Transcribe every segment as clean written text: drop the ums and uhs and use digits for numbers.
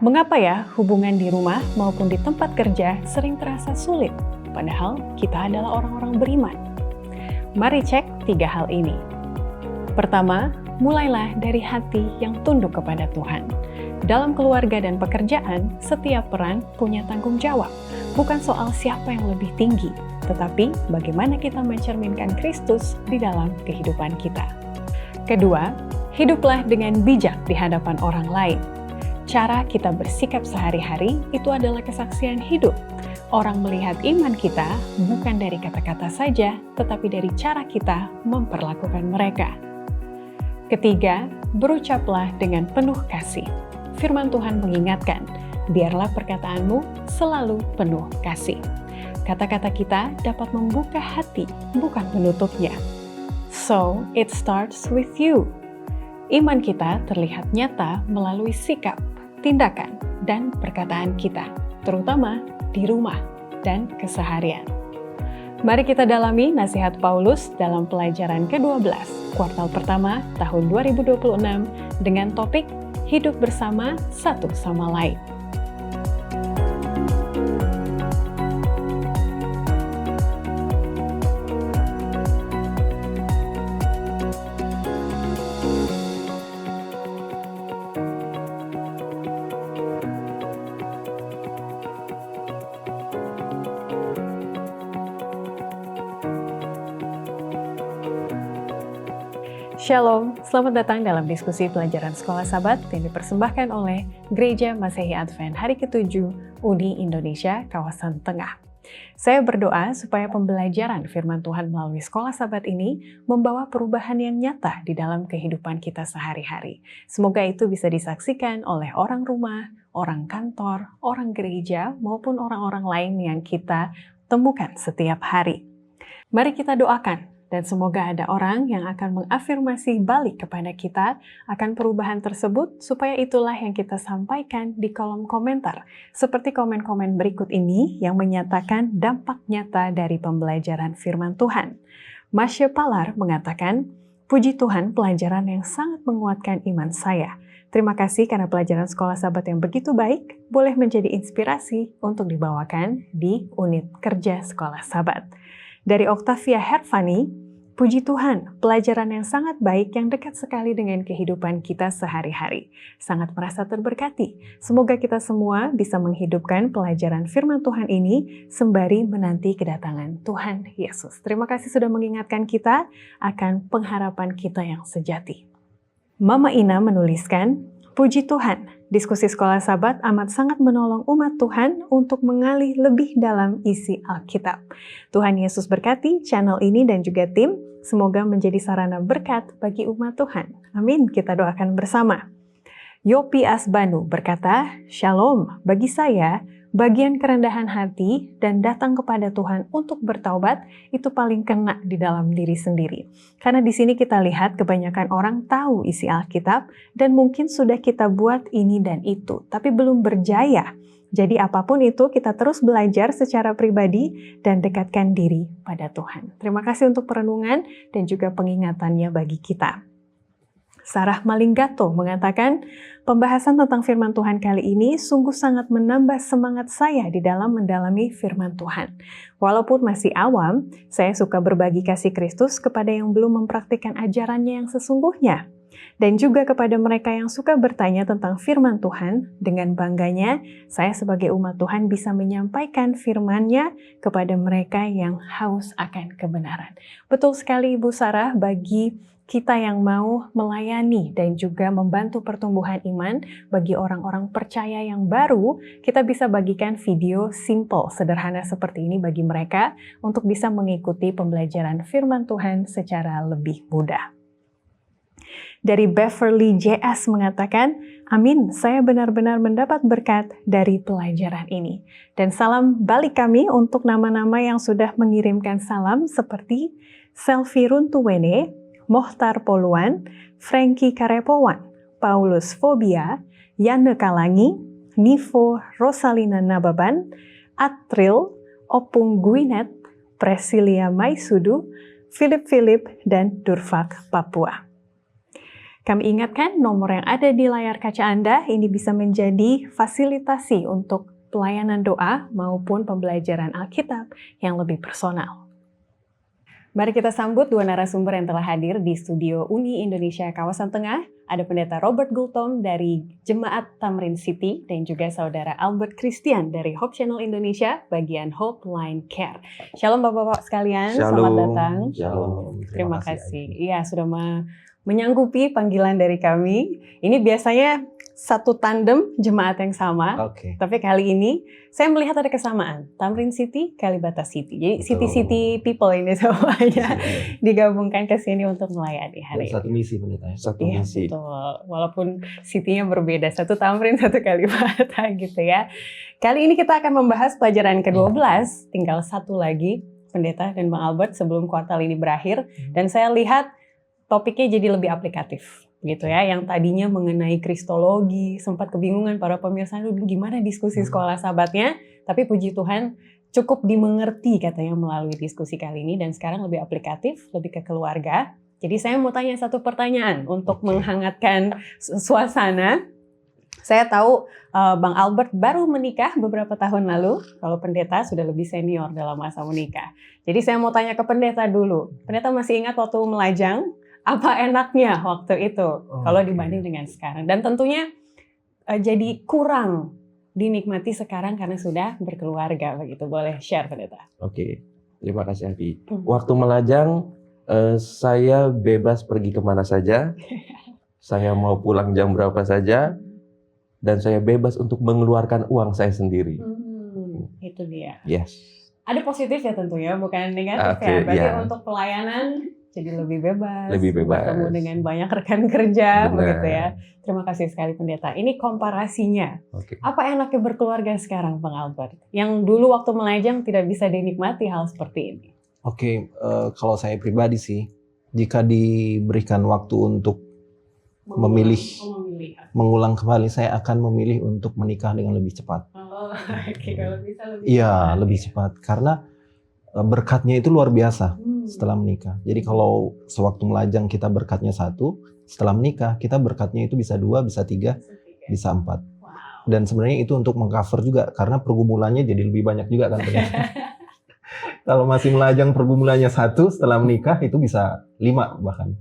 Mengapa ya hubungan di rumah maupun di tempat kerja sering terasa sulit, padahal kita adalah orang-orang beriman? Mari cek 3 hal ini. Pertama, mulailah dari hati yang tunduk kepada Tuhan. Dalam keluarga dan pekerjaan, setiap peran punya tanggung jawab. Bukan soal siapa yang lebih tinggi, tetapi bagaimana kita mencerminkan Kristus di dalam kehidupan kita. Kedua, hiduplah dengan bijak di hadapan orang lain. Cara kita bersikap sehari-hari itu adalah kesaksian hidup. Orang melihat iman kita bukan dari kata-kata saja, tetapi dari cara kita memperlakukan mereka. Ketiga, berucaplah dengan penuh kasih. Firman Tuhan mengingatkan, biarlah perkataanmu selalu penuh kasih. Kata-kata kita dapat membuka hati, bukan menutupnya. So, it starts with you. Iman kita terlihat nyata melalui sikap, tindakan, dan perkataan kita, terutama di rumah dan keseharian. Mari kita dalami nasihat Paulus dalam pelajaran ke-12, kuartal pertama tahun 2026 dengan topik Hidup Bersama Satu Sama Lain. Shalom, selamat datang dalam diskusi pelajaran Sekolah Sabat yang dipersembahkan oleh Gereja Masehi Advent Hari ke-7 UNI Indonesia Kawasan Tengah. Saya berdoa supaya pembelajaran firman Tuhan melalui Sekolah Sabat ini membawa perubahan yang nyata di dalam kehidupan kita sehari-hari. Semoga itu bisa disaksikan oleh orang rumah, orang kantor, orang gereja, maupun orang-orang lain yang kita temukan setiap hari. Mari kita doakan. Dan semoga ada orang yang akan mengafirmasi balik kepada kita akan perubahan tersebut, supaya itulah yang kita sampaikan di kolom komentar. Seperti komen-komen berikut ini yang menyatakan dampak nyata dari pembelajaran firman Tuhan. Masya Palar mengatakan, puji Tuhan pelajaran yang sangat menguatkan iman saya. Terima kasih karena pelajaran Sekolah Sabat yang begitu baik, boleh menjadi inspirasi untuk dibawakan di unit kerja Sekolah Sabat. Dari Octavia Hervani, puji Tuhan, pelajaran yang sangat baik yang dekat sekali dengan kehidupan kita sehari-hari. Sangat merasa terberkati. Semoga kita semua bisa menghidupkan pelajaran firman Tuhan ini sembari menanti kedatangan Tuhan Yesus. Terima kasih sudah mengingatkan kita akan pengharapan kita yang sejati. Mama Ina menuliskan, puji Tuhan, diskusi Sekolah Sabat amat sangat menolong umat Tuhan untuk mengalih lebih dalam isi Alkitab. Tuhan Yesus berkati channel ini dan juga tim, semoga menjadi sarana berkat bagi umat Tuhan. Amin, kita doakan bersama. Yopi Asbanu berkata, Shalom, bagi saya, bagian kerendahan hati dan datang kepada Tuhan untuk bertaubat itu paling kena di dalam diri sendiri. Karena di sini kita lihat kebanyakan orang tahu isi Alkitab dan mungkin sudah kita buat ini dan itu, tapi belum berjaya. Jadi apapun itu kita terus belajar secara pribadi dan dekatkan diri pada Tuhan. Terima kasih untuk perenungan dan juga pengingatannya bagi kita. Sarah Malinggato mengatakan, pembahasan tentang firman Tuhan kali ini sungguh sangat menambah semangat saya di dalam mendalami firman Tuhan. Walaupun masih awam, saya suka berbagi kasih Kristus kepada yang belum mempraktikkan ajarannya yang sesungguhnya. Dan juga kepada mereka yang suka bertanya tentang firman Tuhan, dengan bangganya saya sebagai umat Tuhan bisa menyampaikan firman-Nya kepada mereka yang haus akan kebenaran. Betul sekali Ibu Sarah, bagi kita yang mau melayani dan juga membantu pertumbuhan iman bagi orang-orang percaya yang baru, kita bisa bagikan video simple, sederhana seperti ini bagi mereka untuk bisa mengikuti pembelajaran firman Tuhan secara lebih mudah. Dari Beverly JS mengatakan, amin, saya benar-benar mendapat berkat dari pelajaran ini. Dan salam balik kami untuk nama-nama yang sudah mengirimkan salam seperti Selvi Runtuwene, Mohtar Poluan, Frankie Karepowan, Paulus Fobia, Yane Kalangi, Nivo Rosalina Nababan, Atril, Opung Guinet, Presilia Maisudu, Philip, dan Durfak Papua. Kami ingatkan nomor yang ada di layar kaca Anda ini bisa menjadi fasilitasi untuk pelayanan doa maupun pembelajaran Alkitab yang lebih personal. Mari kita sambut dua narasumber yang telah hadir di studio Uni Indonesia Kawasan Tengah. Ada Pendeta Robert Gultom dari Jemaat Tamrin City dan juga Saudara Albert Christian dari Hope Channel Indonesia bagian Hope Line Care. Shalom Bapak-Bapak sekalian, Shalom. Selamat datang. Shalom. Terima kasih. Iya, sudah menyanggupi panggilan dari kami. Ini biasanya satu tandem jemaat yang sama, tapi kali ini saya melihat ada kesamaan. Tamrin City, Kalibata City. Jadi city-city people ini semuanya digabungkan ke sini untuk melayani hari ini. Satu misi Pendeta. Satu Iya, misi. betul. Walaupun city-nya berbeda, satu Tamrin, satu Kalibata gitu ya. Kali ini kita akan membahas pelajaran ke-12, tinggal satu lagi Pendeta dan Bang Albert sebelum kuartal ini berakhir. Dan saya lihat topiknya jadi lebih aplikatif gitu ya, yang tadinya mengenai kristologi, sempat kebingungan para pemirsa dulu gimana diskusi sekolah sahabatnya, tapi puji Tuhan cukup dimengerti katanya melalui diskusi kali ini, dan sekarang lebih aplikatif, lebih ke keluarga. Jadi saya mau tanya satu pertanyaan untuk menghangatkan suasana. Saya tahu Bang Albert baru menikah beberapa tahun lalu, kalau Pendeta sudah lebih senior dalam masa menikah. Jadi saya mau tanya ke Pendeta dulu. Pendeta masih ingat waktu melajang, apa enaknya waktu itu kalau dibanding dengan sekarang? Dan tentunya jadi kurang dinikmati sekarang karena sudah berkeluarga begitu. Boleh share Pendeta? Oke, terima kasih Avi. Waktu melajang saya bebas pergi kemana saja. Saya mau pulang jam berapa saja. Dan saya bebas untuk mengeluarkan uang saya sendiri. Itu dia. Yes. Ada positif ya tentunya, bukan negatif ya. Berarti untuk pelayanan jadi lebih bebas, bertemu dengan banyak rekan kerja, begitu ya. Terima kasih sekali Pendeta. Ini komparasinya. Apa enaknya berkeluarga sekarang, Bang Albert? Yang dulu waktu melajang tidak bisa dinikmati hal seperti ini. Kalau saya pribadi sih, jika diberikan waktu untuk mengulang kembali, saya akan memilih untuk menikah dengan lebih cepat. Kalau bisa lebih cepat. Iya, lebih cepat. Karena berkatnya itu luar biasa setelah menikah. Jadi kalau sewaktu melajang kita berkatnya 1, setelah menikah kita berkatnya itu bisa 2, bisa 3, bisa 4. Dan sebenarnya itu untuk mengcover juga karena pergumulannya jadi lebih banyak juga kan. Kalau masih melajang pergumulannya 1, setelah menikah itu bisa 5 bahkan.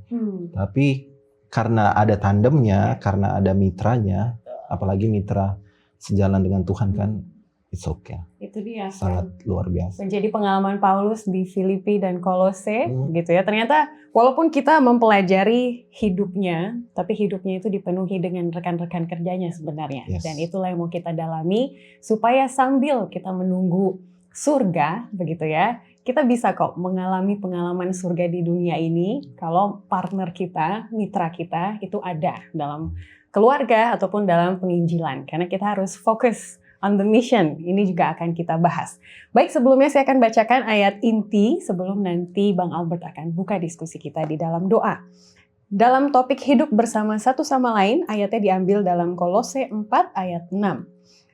Tapi karena ada tandemnya, karena ada mitranya, apalagi mitra sejalan dengan Tuhan kan, it's okay. Itu dia. Sangat luar biasa. Menjadi pengalaman Paulus di Filipi dan Kolose, gitu ya. Ternyata walaupun kita mempelajari hidupnya, tapi hidupnya itu dipenuhi dengan rekan-rekan kerjanya sebenarnya. Yes. Dan itulah yang mau kita dalami supaya sambil kita menunggu surga, begitu ya. Kita bisa kok mengalami pengalaman surga di dunia ini kalau partner kita, mitra kita itu ada dalam keluarga ataupun dalam penginjilan. Karena kita harus fokus on the mission. Ini juga akan kita bahas. Baik, sebelumnya saya akan bacakan ayat inti sebelum nanti Bang Albert akan buka diskusi kita di dalam doa. Dalam topik hidup bersama satu sama lain, ayatnya diambil dalam Kolose 4 ayat 6.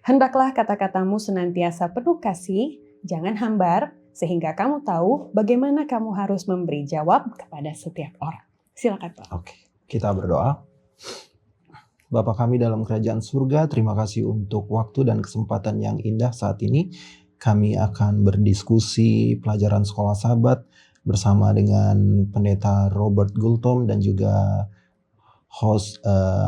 Hendaklah kata-katamu senantiasa penuh kasih, jangan hambar, sehingga kamu tahu bagaimana kamu harus memberi jawab kepada setiap orang. Silakan Pak. Oke, kita berdoa. Bapa kami dalam kerajaan surga, terima kasih untuk waktu dan kesempatan yang indah saat ini. Kami akan berdiskusi pelajaran sekolah sahabat bersama dengan Pendeta Robert Gultom dan juga host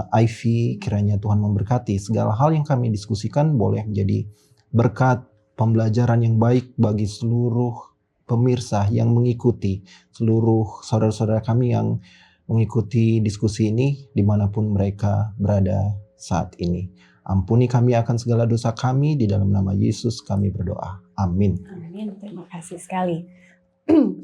Ivy. Kiranya Tuhan memberkati segala hal yang kami diskusikan boleh menjadi berkat pembelajaran yang baik bagi seluruh pemirsa yang mengikuti, seluruh saudara-saudara kami yang mengikuti diskusi ini dimanapun mereka berada saat ini. Ampuni kami akan segala dosa kami, di dalam nama Yesus kami berdoa. Amin. Amin, terima kasih sekali.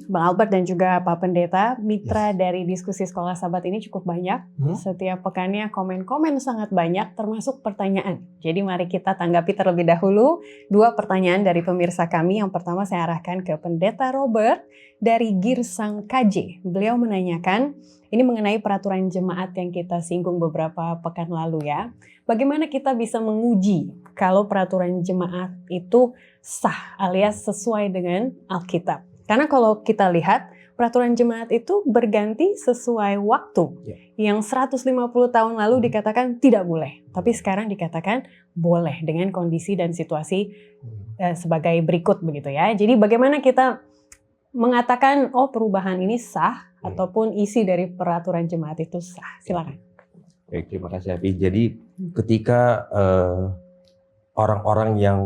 Bang Albert dan juga Pak Pendeta, mitra dari diskusi sekolah sahabat ini cukup banyak. Setiap pekannya komen-komen sangat banyak, termasuk pertanyaan. Jadi mari kita tanggapi terlebih dahulu 2 pertanyaan dari pemirsa kami. Yang pertama saya arahkan ke Pendeta Robert dari Girsang KJ. Beliau menanyakan, ini mengenai peraturan jemaat yang kita singgung beberapa pekan lalu ya. Bagaimana kita bisa menguji kalau peraturan jemaat itu sah alias sesuai dengan Alkitab? Karena kalau kita lihat peraturan jemaat itu berganti sesuai waktu. Yang 150 tahun lalu dikatakan tidak boleh, tapi sekarang dikatakan boleh dengan kondisi dan situasi sebagai berikut begitu ya. Jadi bagaimana kita mengatakan perubahan ini sah ataupun isi dari peraturan jemaat itu sah? Silakan. Baik, terima kasih Afi. Jadi ketika orang-orang yang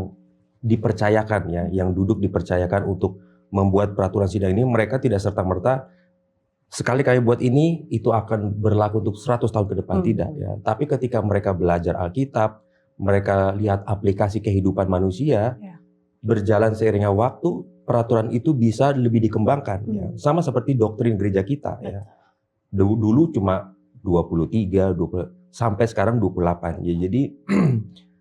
dipercayakan ya, yang duduk dipercayakan untuk membuat peraturan sidang ini, mereka tidak serta-merta sekali kami buat ini itu akan berlaku untuk 100 tahun ke depan, tidak ya. Tapi ketika mereka belajar Alkitab, mereka lihat aplikasi kehidupan manusia, berjalan seiringnya waktu, peraturan itu bisa lebih dikembangkan ya. Sama seperti doktrin gereja kita ya. Dulu cuma 23, 20 sampai sekarang 28 ya. Jadi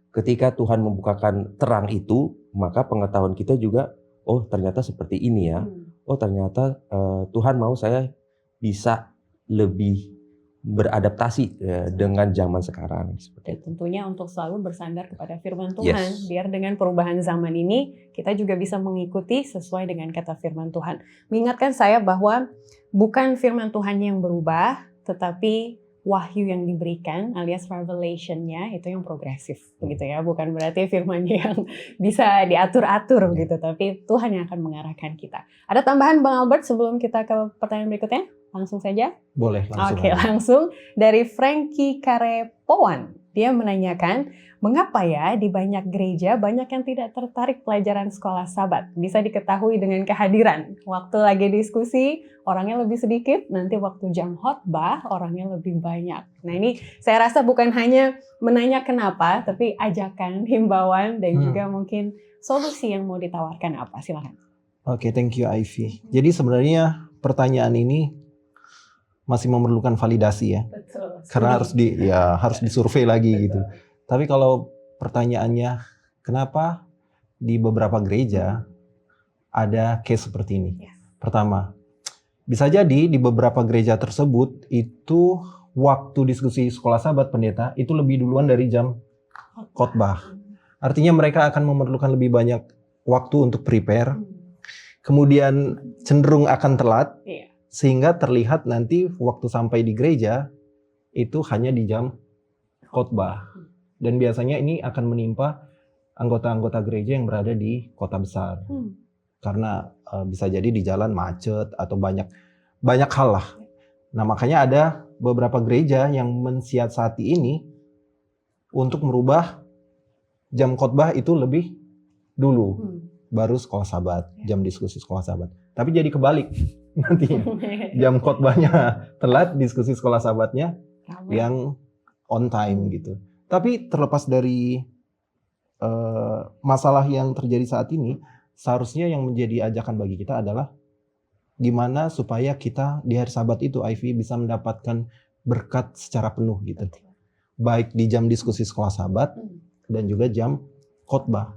ketika Tuhan membukakan terang itu, maka pengetahuan kita juga, oh ternyata seperti ini ya. Oh ternyata Tuhan mau saya bisa lebih beradaptasi dengan zaman sekarang. Dan tentunya untuk selalu bersandar kepada firman Tuhan, biar dengan perubahan zaman ini kita juga bisa mengikuti sesuai dengan kata firman Tuhan. Mengingatkan saya bahwa bukan firman Tuhan yang berubah, tetapi wahyu yang diberikan alias revelation-nya itu yang progresif begitu ya, bukan berarti firman-nya yang bisa diatur-atur begitu, tapi Tuhan yang akan mengarahkan kita. Ada tambahan Bang Albert sebelum kita ke pertanyaan berikutnya? Langsung saja? Boleh langsung. Oke, langsung dari Frankie Karepowan. Dia menanyakan, mengapa ya di banyak gereja banyak yang tidak tertarik pelajaran sekolah Sabat? Bisa diketahui dengan kehadiran. Waktu lagi diskusi, orangnya lebih sedikit, nanti waktu jam khotbah, orangnya lebih banyak. Nah ini saya rasa bukan hanya menanya kenapa, tapi ajakan, himbauan, dan juga mungkin solusi yang mau ditawarkan apa. Silakan. Oke, thank you Ivy. Jadi sebenarnya pertanyaan ini masih memerlukan validasi ya. Betul. Karena harus disurvei lagi gitu. Tapi kalau pertanyaannya kenapa di beberapa gereja ada case seperti ini? Pertama, bisa jadi di beberapa gereja tersebut itu waktu diskusi sekolah Sabat pendeta itu lebih duluan dari jam khotbah. Artinya mereka akan memerlukan lebih banyak waktu untuk prepare. Kemudian cenderung akan telat. Sehingga terlihat nanti waktu sampai di gereja itu hanya di jam khotbah. Dan biasanya ini akan menimpa anggota-anggota gereja yang berada di kota besar. Karena bisa jadi di jalan macet atau banyak hal lah. Nah makanya ada beberapa gereja yang mensiasati ini untuk merubah jam khotbah itu lebih dulu. Baru sekolah Sabat, jam diskusi sekolah Sabat. Tapi jadi kebalik nantinya. Jam khotbahnya telat, diskusi sekolah Sabatnya yang on time gitu. Tapi terlepas dari masalah yang terjadi saat ini, seharusnya yang menjadi ajakan bagi kita adalah gimana supaya kita di hari Sabat itu, Ivy, bisa mendapatkan berkat secara penuh gitu. Baik di jam diskusi sekolah Sabat dan juga jam khotbah.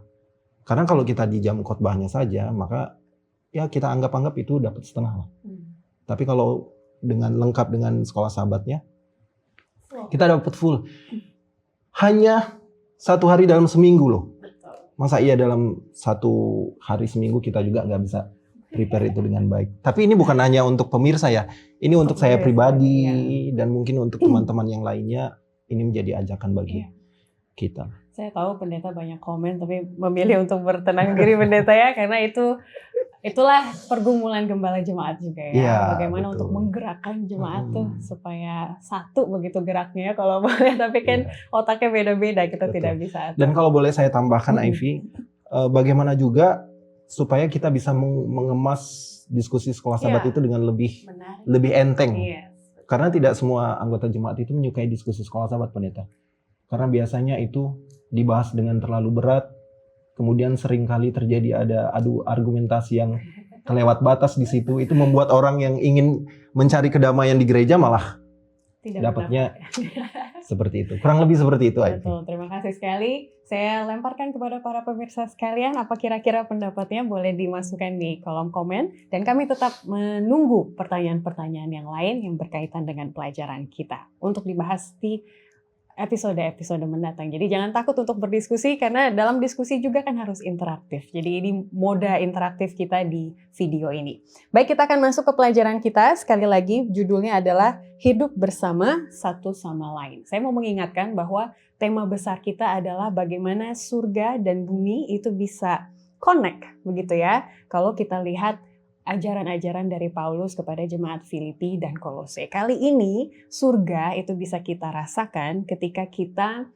Karena kalau kita di jam khotbahnya saja, maka ya kita anggap itu dapat setengah lah. Tapi kalau dengan lengkap dengan sekolah Sabatnya, kita dapat full. Hanya 1 hari dalam seminggu loh. Masa iya dalam 1 hari seminggu kita juga nggak bisa prepare itu dengan baik. Tapi ini bukan hanya untuk pemirsa ya. Ini untuk saya pribadi dan mungkin untuk teman-teman yang lainnya. Ini menjadi ajakan bagi kita. Saya tahu pendeta banyak komen, tapi memilih untuk bertenang diri pendeta ya, karena itulah pergumulan gembala jemaat juga ya. Bagaimana betul. Untuk menggerakkan jemaat tuh supaya satu begitu geraknya ya kalau boleh, tapi kan otaknya beda-beda, kita betul. Tidak bisa. Dan kalau boleh saya tambahkan Ivy, bagaimana juga supaya kita bisa mengemas diskusi sekolah Sabat itu dengan lebih enteng. Karena tidak semua anggota jemaat itu menyukai diskusi sekolah Sabat pendeta. Karena biasanya itu dibahas dengan terlalu berat, kemudian seringkali terjadi ada adu argumentasi yang kelewat batas di situ. Itu membuat orang yang ingin mencari kedamaian di gereja malah dapatnya seperti itu. Kurang lebih seperti itu. Betul, terima kasih sekali. Saya lemparkan kepada para pemirsa sekalian, apa kira-kira pendapatnya boleh dimasukkan di kolom komen. Dan kami tetap menunggu pertanyaan-pertanyaan yang lain yang berkaitan dengan pelajaran kita untuk dibahas di episode-episode mendatang. Jadi jangan takut untuk berdiskusi karena dalam diskusi juga kan harus interaktif. Jadi ini mode interaktif kita di video ini. Baik, kita akan masuk ke pelajaran kita. Sekali lagi judulnya adalah hidup bersama satu sama lain. Saya mau mengingatkan bahwa tema besar kita adalah bagaimana surga dan bumi itu bisa connect, begitu ya. Kalau kita lihat ajaran-ajaran dari Paulus kepada jemaat Filipi dan Kolose. Kali ini surga itu bisa kita rasakan ketika kita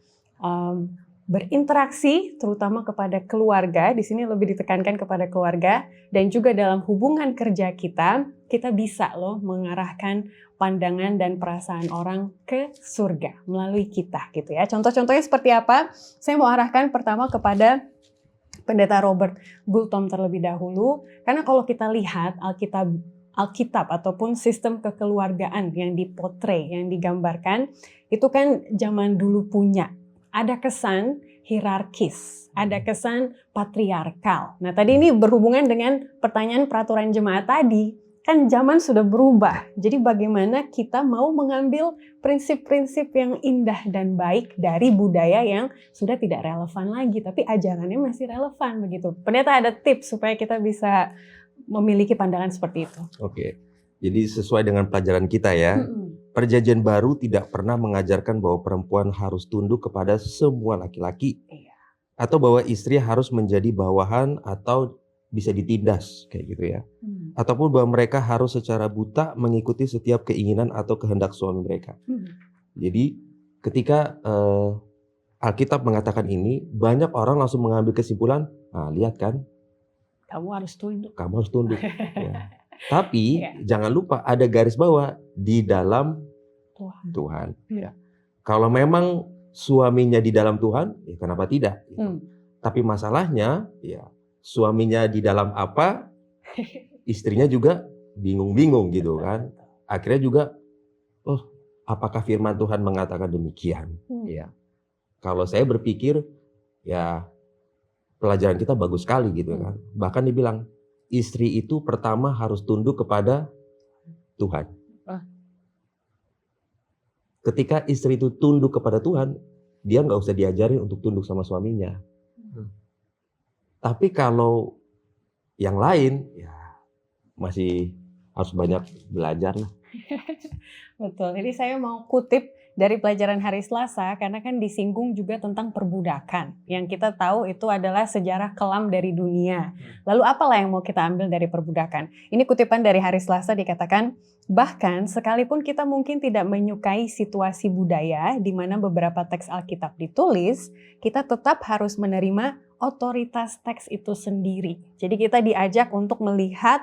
berinteraksi terutama kepada keluarga. Di sini lebih ditekankan kepada keluarga dan juga dalam hubungan kerja kita bisa loh mengarahkan pandangan dan perasaan orang ke surga melalui kita gitu ya. Contoh-contohnya seperti apa? Saya mau arahkan pertama kepada Pendeta Robert Gultom terlebih dahulu, karena kalau kita lihat Alkitab ataupun sistem kekeluargaan yang dipotret, yang digambarkan, itu kan zaman dulu punya. Ada kesan hierarkis, ada kesan patriarkal. Nah tadi ini berhubungan dengan pertanyaan peraturan jemaat tadi. Kan zaman sudah berubah, jadi bagaimana kita mau mengambil prinsip-prinsip yang indah dan baik dari budaya yang sudah tidak relevan lagi, tapi ajarannya masih relevan begitu. Pendeta ada tips supaya kita bisa memiliki pandangan seperti itu. Oke, jadi sesuai dengan pelajaran kita ya, Perjanjian Baru tidak pernah mengajarkan bahwa perempuan harus tunduk kepada semua laki-laki, atau bahwa istri harus menjadi bawahan atau bisa ditindas kayak gitu ya. Ataupun bahwa mereka harus secara buta mengikuti setiap keinginan atau kehendak suami mereka. Jadi ketika Alkitab mengatakan ini, banyak orang langsung mengambil kesimpulan, nah lihat kan, kamu harus tunduk. Kamu harus tunduk. Ya. Tapi jangan lupa ada garis bawah di dalam Tuhan. Ya. Kalau memang suaminya di dalam Tuhan, ya kenapa tidak? Gitu. Tapi masalahnya, ya suaminya di dalam apa? Istrinya juga bingung-bingung gitu kan. Akhirnya juga, oh apakah firman Tuhan mengatakan demikian? Ya. Kalau saya berpikir, ya pelajaran kita bagus sekali gitu kan. Bahkan dibilang, istri itu pertama harus tunduk kepada Tuhan. Ketika istri itu tunduk kepada Tuhan, dia nggak usah diajarin untuk tunduk sama suaminya. Tapi kalau yang lain, ya masih harus banyak belajar lah. Betul, jadi saya mau kutip dari pelajaran hari Selasa karena kan disinggung juga tentang perbudakan. Yang kita tahu itu adalah sejarah kelam dari dunia. Lalu apalah yang mau kita ambil dari perbudakan? Ini kutipan dari hari Selasa dikatakan, bahkan sekalipun kita mungkin tidak menyukai situasi budaya di mana beberapa teks Alkitab ditulis, kita tetap harus menerima otoritas teks itu sendiri. Jadi kita diajak untuk melihat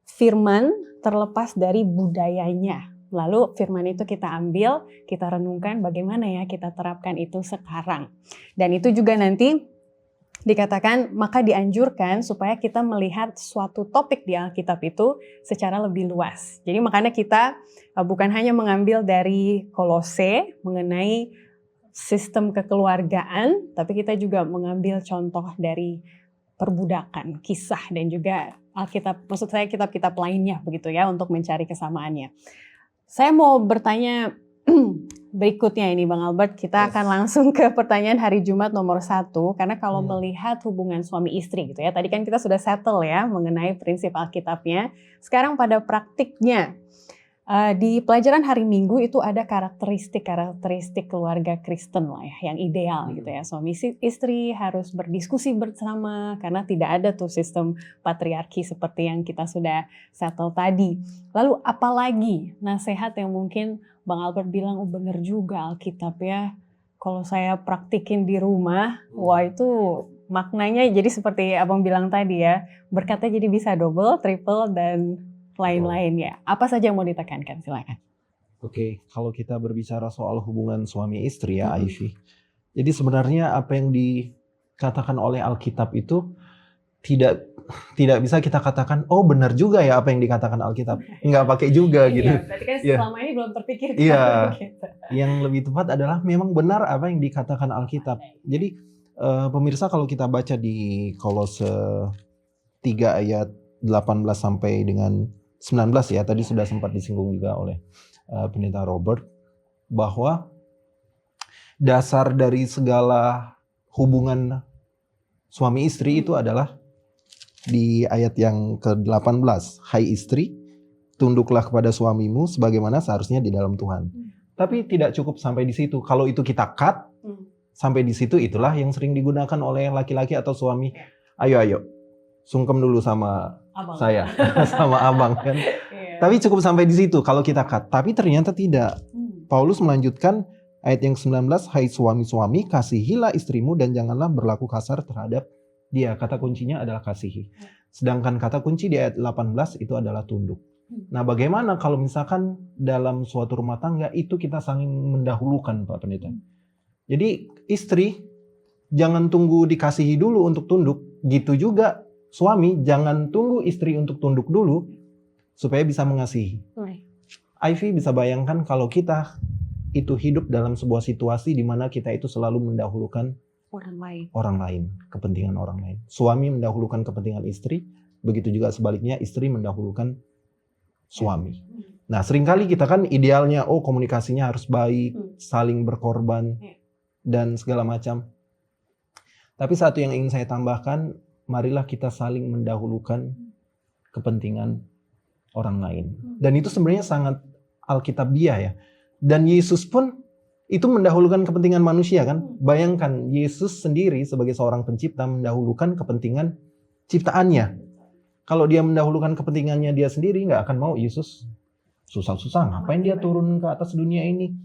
firman terlepas dari budayanya. Lalu firman itu kita ambil, kita renungkan bagaimana ya kita terapkan itu sekarang. Dan itu juga nanti dikatakan maka dianjurkan supaya kita melihat suatu topik di Alkitab itu secara lebih luas. Jadi makanya kita bukan hanya mengambil dari Kolose mengenai sistem kekeluargaan, tapi kita juga mengambil contoh dari perbudakan, kisah dan juga Alkitab, maksud saya kitab-kitab lainnya begitu ya untuk mencari kesamaannya. Saya mau bertanya berikutnya ini Bang Albert, kita akan langsung ke pertanyaan hari Jumat nomor 1 karena kalau melihat hubungan suami istri gitu ya, tadi kan kita sudah settle ya mengenai prinsip Alkitabnya. Sekarang pada praktiknya di pelajaran hari Minggu itu ada karakteristik keluarga Kristen lah ya, yang ideal gitu ya. Suami istri harus berdiskusi bersama karena tidak ada tuh sistem patriarki seperti yang kita sudah settle tadi. Lalu apalagi nasihat yang mungkin Bang Albert bilang, oh bener juga Alkitab ya. Kalau saya praktikin di rumah, wah itu maknanya jadi seperti Abang bilang tadi ya, berkatnya jadi bisa double, triple, dan lain-lain ya. Apa saja yang mau ditekankan? Silakan. Oke, kalau kita berbicara soal hubungan suami istri ya, Ivy. Jadi sebenarnya apa yang dikatakan oleh Alkitab itu tidak bisa kita katakan, oh benar juga ya apa yang dikatakan Alkitab. Nggak pakai juga gitu. Iya, berarti kan selama ini belum terpikirkan. Iya, gitu. Yang lebih tepat adalah memang benar apa yang dikatakan Alkitab. Jadi pemirsa kalau kita baca di Kolose 3 ayat 18 sampai dengan 19 ya, tadi sudah sempat disinggung juga oleh Pendeta Robert, bahwa dasar dari segala hubungan suami istri itu adalah di ayat yang ke-18. Hai istri, tunduklah kepada suamimu sebagaimana seharusnya di dalam Tuhan. Tapi tidak cukup sampai di situ. Kalau itu kita cut, sampai di situ itulah yang sering digunakan oleh laki-laki atau suami. Ayo, sungkem dulu sama Abang. saya, sama abang kan. Tapi cukup sampai di situ kalau kita cut. Tapi ternyata tidak. Paulus melanjutkan ayat yang 19, hai suami-suami, kasihilah istrimu dan janganlah berlaku kasar terhadap dia. Kata kuncinya adalah kasihi. Sedangkan kata kunci di ayat 18 itu adalah tunduk. Nah, bagaimana kalau misalkan dalam suatu rumah tangga itu kita saling mendahulukan, Pak Pendeta? Jadi istri jangan tunggu dikasihi dulu untuk tunduk. Gitu juga suami jangan tunggu istri untuk tunduk dulu supaya bisa mengasihi. Ivy bisa bayangkan kalau kita itu hidup dalam sebuah situasi di mana kita itu selalu mendahulukan orang lain, kepentingan orang lain. Suami mendahulukan kepentingan istri, begitu juga sebaliknya istri mendahulukan suami. Nah, seringkali kita kan idealnya komunikasinya harus baik, saling berkorban dan segala macam. Tapi satu yang ingin saya tambahkan, marilah kita saling mendahulukan kepentingan orang lain. Dan itu sebenarnya sangat alkitabiah ya. Dan Yesus pun itu mendahulukan kepentingan manusia kan. Bayangkan Yesus sendiri sebagai seorang pencipta mendahulukan kepentingan ciptaannya. Kalau dia mendahulukan kepentingannya dia sendiri, nggak akan mau Yesus susah-susah. Ngapain dia turun ke atas dunia ini?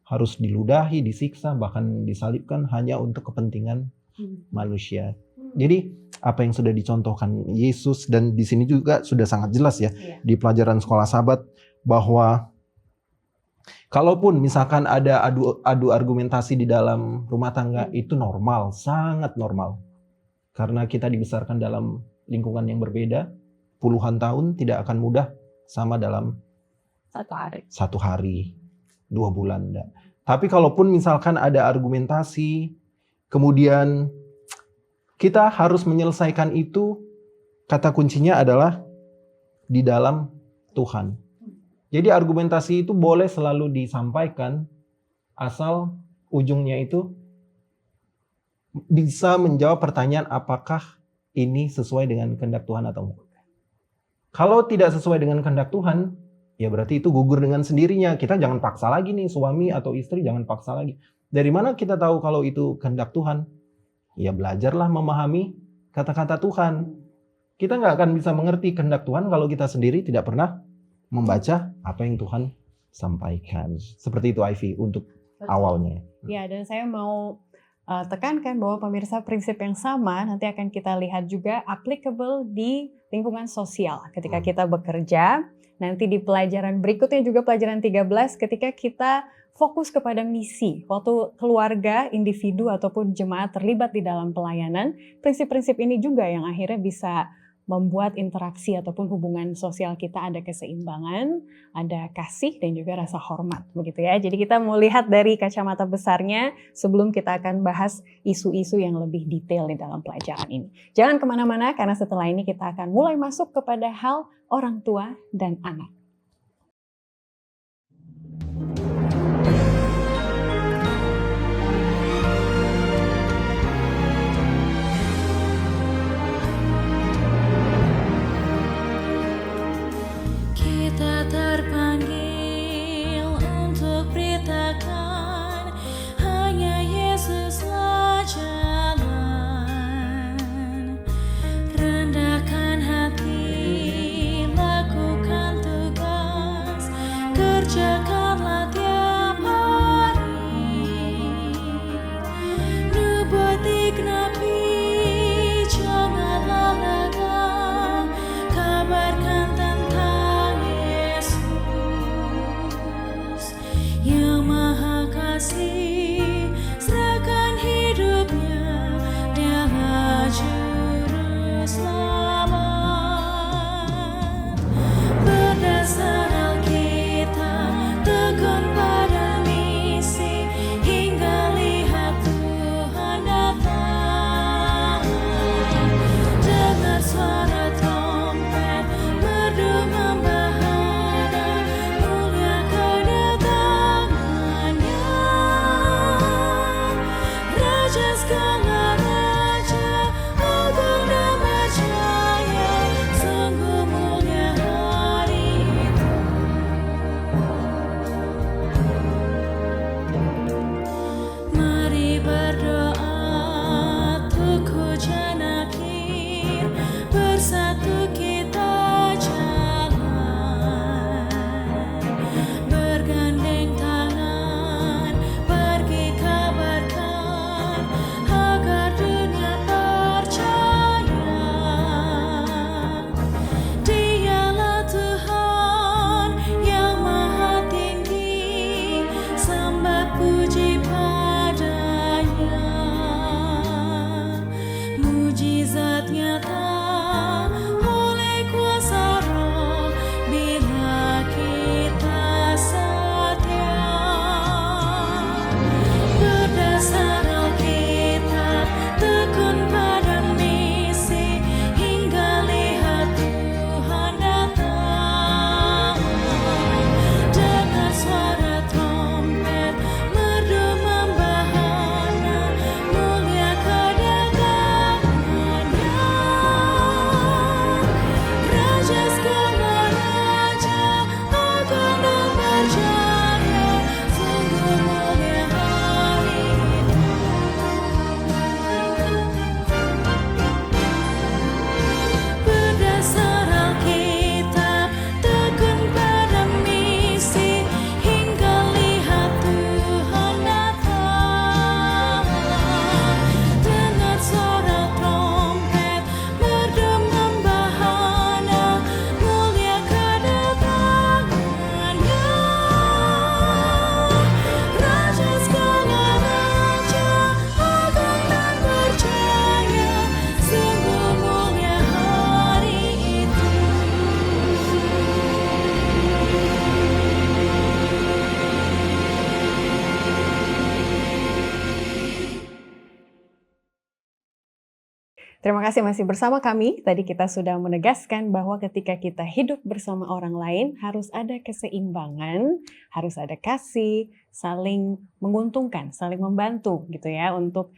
Harus diludahi, disiksa, bahkan disalibkan hanya untuk kepentingan manusia. Jadi apa yang sudah dicontohkan Yesus, dan di sini juga sudah sangat jelas ya di pelajaran sekolah Sabat, bahwa kalaupun misalkan ada adu argumentasi di dalam rumah tangga, itu normal, sangat normal. Karena kita dibesarkan dalam lingkungan yang berbeda, puluhan tahun tidak akan mudah sama dalam satu hari, 2 bulan. Enggak. Tapi kalaupun misalkan ada argumentasi, kemudian kita harus menyelesaikan itu, kata kuncinya adalah di dalam Tuhan. Jadi argumentasi itu boleh selalu disampaikan asal ujungnya itu bisa menjawab pertanyaan apakah ini sesuai dengan kehendak Tuhan atau enggak. Kalau tidak sesuai dengan kehendak Tuhan, ya berarti itu gugur dengan sendirinya. Kita jangan paksa lagi nih, suami atau istri jangan paksa lagi. Dari mana kita tahu kalau itu kehendak Tuhan? Ya belajarlah memahami kata-kata Tuhan. Kita nggak akan bisa mengerti kehendak Tuhan kalau kita sendiri tidak pernah membaca apa yang Tuhan sampaikan. Seperti itu Ivy untuk awalnya. Ya, dan saya mau tekankan bahwa pemirsa, prinsip yang sama nanti akan kita lihat juga applicable di lingkungan sosial. Ketika kita bekerja, nanti di pelajaran berikutnya juga pelajaran 13, ketika kita fokus kepada misi, waktu keluarga, individu ataupun jemaat terlibat di dalam pelayanan, prinsip-prinsip ini juga yang akhirnya bisa membuat interaksi ataupun hubungan sosial kita ada keseimbangan, ada kasih dan juga rasa hormat, begitu ya. Jadi kita mau lihat dari kacamata besarnya sebelum kita akan bahas isu-isu yang lebih detail di dalam pelajaran ini. Jangan kemana-mana karena setelah ini kita akan mulai masuk kepada hal orang tua dan anak. Terpanggil untuk beritakan hanya Yesuslah jalan. Rendahkan hati, lakukan tugas, kerjakanlah tiap hari. Nubuat digenapi, janganlah lega, kabarkan tentang Yang Maha Kasih, serahkan hidupnya, Dialah Juru Selamat. Berdasar Alkitab, tekun pada misi, hingga lihat Tuhan datang. Dengar suara trompet, merdu membahana, mulia kedatangannya. Raja segala raja, agung dan berjaya, sungguh mulia hari itu. Mari berdoa untuk hujan akhir, bersatu kita jalan, bergandeng tangan, pergi kabarkan agar dunia percaya. Dialah Tuhan yang maha tinggi, sembah puji padanya. Mujizat nyata oleh kuasa Roh bila kita setia. Berdasar Alkitab, tekun pada misi, hingga lihat Tuhan datang. Dengar suara trompet, merdu membahana, mulia kedatangannya. Raja segala raja, agung dan berjaya, sungguh mulia hari itu. Berdasar Alkitab, tekun pada misi, hingga lihat Tuhan datang. Dengar suara trompet, merdu membahana, mulia kedatangannya. Raja segala raja, agung dan berjaya, sungguh mulia hari itu. Terima kasih masih bersama kami. Tadi kita sudah menegaskan bahwa ketika kita hidup bersama orang lain harus ada keseimbangan, harus ada kasih, saling menguntungkan, saling membantu gitu ya untuk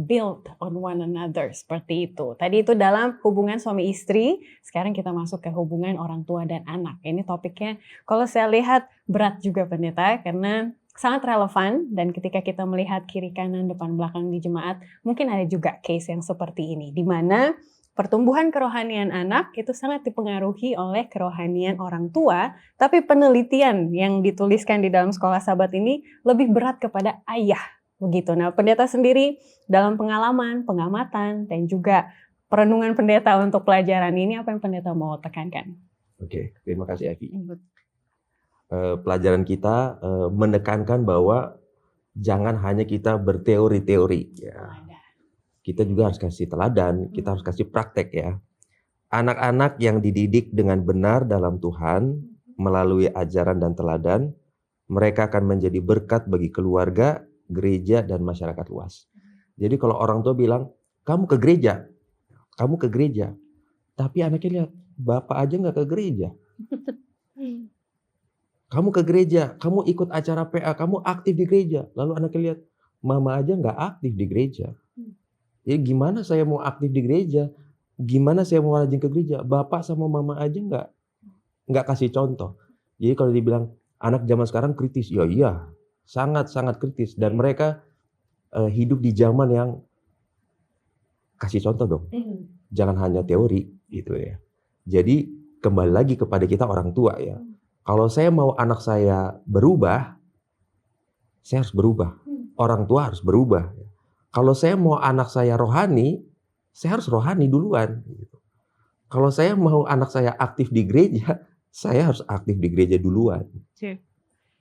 build on one another seperti itu. Tadi itu dalam hubungan suami istri, sekarang kita masuk ke hubungan orang tua dan anak. Ini topiknya kalau saya lihat berat juga pendeta karena sangat relevan dan ketika kita melihat kiri kanan depan belakang di jemaat mungkin ada juga case yang seperti ini di mana pertumbuhan kerohanian anak itu sangat dipengaruhi oleh kerohanian orang tua, tapi penelitian yang dituliskan di dalam Sekolah Sabat ini lebih berat kepada ayah. Begitu. Nah, pendeta sendiri dalam pengalaman, pengamatan, dan juga perenungan pendeta untuk pelajaran ini, apa yang pendeta mau tekankan? Oke, terima kasih Evi. Pelajaran kita menekankan bahwa jangan hanya kita berteori-teori. Ya. Kita juga harus kasih teladan, kita harus kasih praktek ya. Anak-anak yang dididik dengan benar dalam Tuhan melalui ajaran dan teladan, mereka akan menjadi berkat bagi keluarga, gereja, dan masyarakat luas. Jadi kalau orang tua bilang, kamu ke gereja, tapi anaknya lihat, bapak aja nggak ke gereja. Kamu ke gereja, kamu ikut acara PA, kamu aktif di gereja. Lalu anaknya lihat, mama aja nggak aktif di gereja. Ya gimana saya mau aktif di gereja? Gimana saya mau rajin ke gereja? Bapak sama mama aja nggak kasih contoh. Jadi kalau dibilang anak zaman sekarang kritis, ya iya, sangat-sangat kritis. Dan mereka hidup di zaman yang kasih contoh dong. Jangan hanya teori gitu ya. Jadi kembali lagi kepada kita orang tua ya. Kalau saya mau anak saya berubah, saya harus berubah. Orang tua harus berubah. Kalau saya mau anak saya rohani, saya harus rohani duluan. Kalau saya mau anak saya aktif di gereja, saya harus aktif di gereja duluan.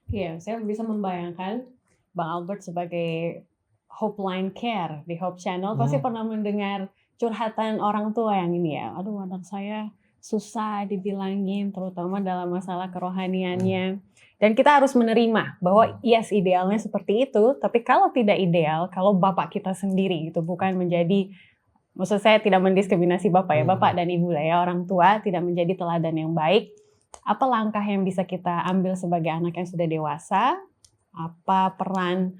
Iya, saya bisa membayangkan Bang Albert sebagai Hope Line Care di Hope Channel pasti pernah mendengar curhatan orang tua yang ini ya. Aduh, anak saya susah dibilangin, terutama dalam masalah kerohaniannya. Dan kita harus menerima bahwa yes, idealnya seperti itu, tapi kalau tidak ideal, kalau bapak kita sendiri itu bukan menjadi, maksud saya tidak mendiskriminasi bapak ya, bapak dan ibu lah ya, orang tua tidak menjadi teladan yang baik. Apa langkah yang bisa kita ambil sebagai anak yang sudah dewasa? Apa peran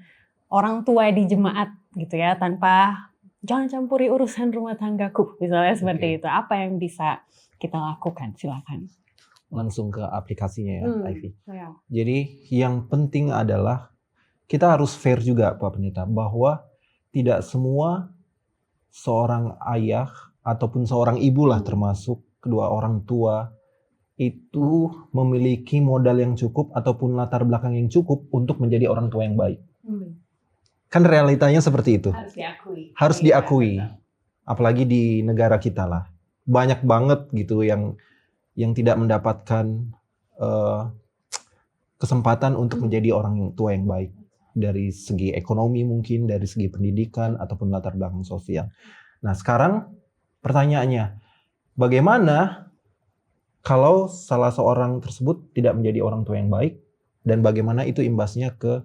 orang tua di jemaat gitu ya, tanpa jangan campuri urusan rumah tanggaku, misalnya seperti itu. Apa yang bisa kita lakukan? Silakan. Langsung ke aplikasinya ya, Ivy. Ya. Jadi yang penting adalah kita harus fair juga Pak Pendeta, bahwa tidak semua seorang ayah ataupun seorang ibu lah, termasuk kedua orang tua, itu memiliki modal yang cukup ataupun latar belakang yang cukup untuk menjadi orang tua yang baik. Kan realitanya seperti itu. Harus diakui. Harus diakui. Apalagi di negara kita lah. Banyak banget gitu yang tidak mendapatkan kesempatan untuk menjadi orang tua yang baik. Dari segi ekonomi mungkin, dari segi pendidikan, ataupun latar belakang sosial. Nah sekarang pertanyaannya, bagaimana kalau salah seorang tersebut tidak menjadi orang tua yang baik, dan bagaimana itu imbasnya ke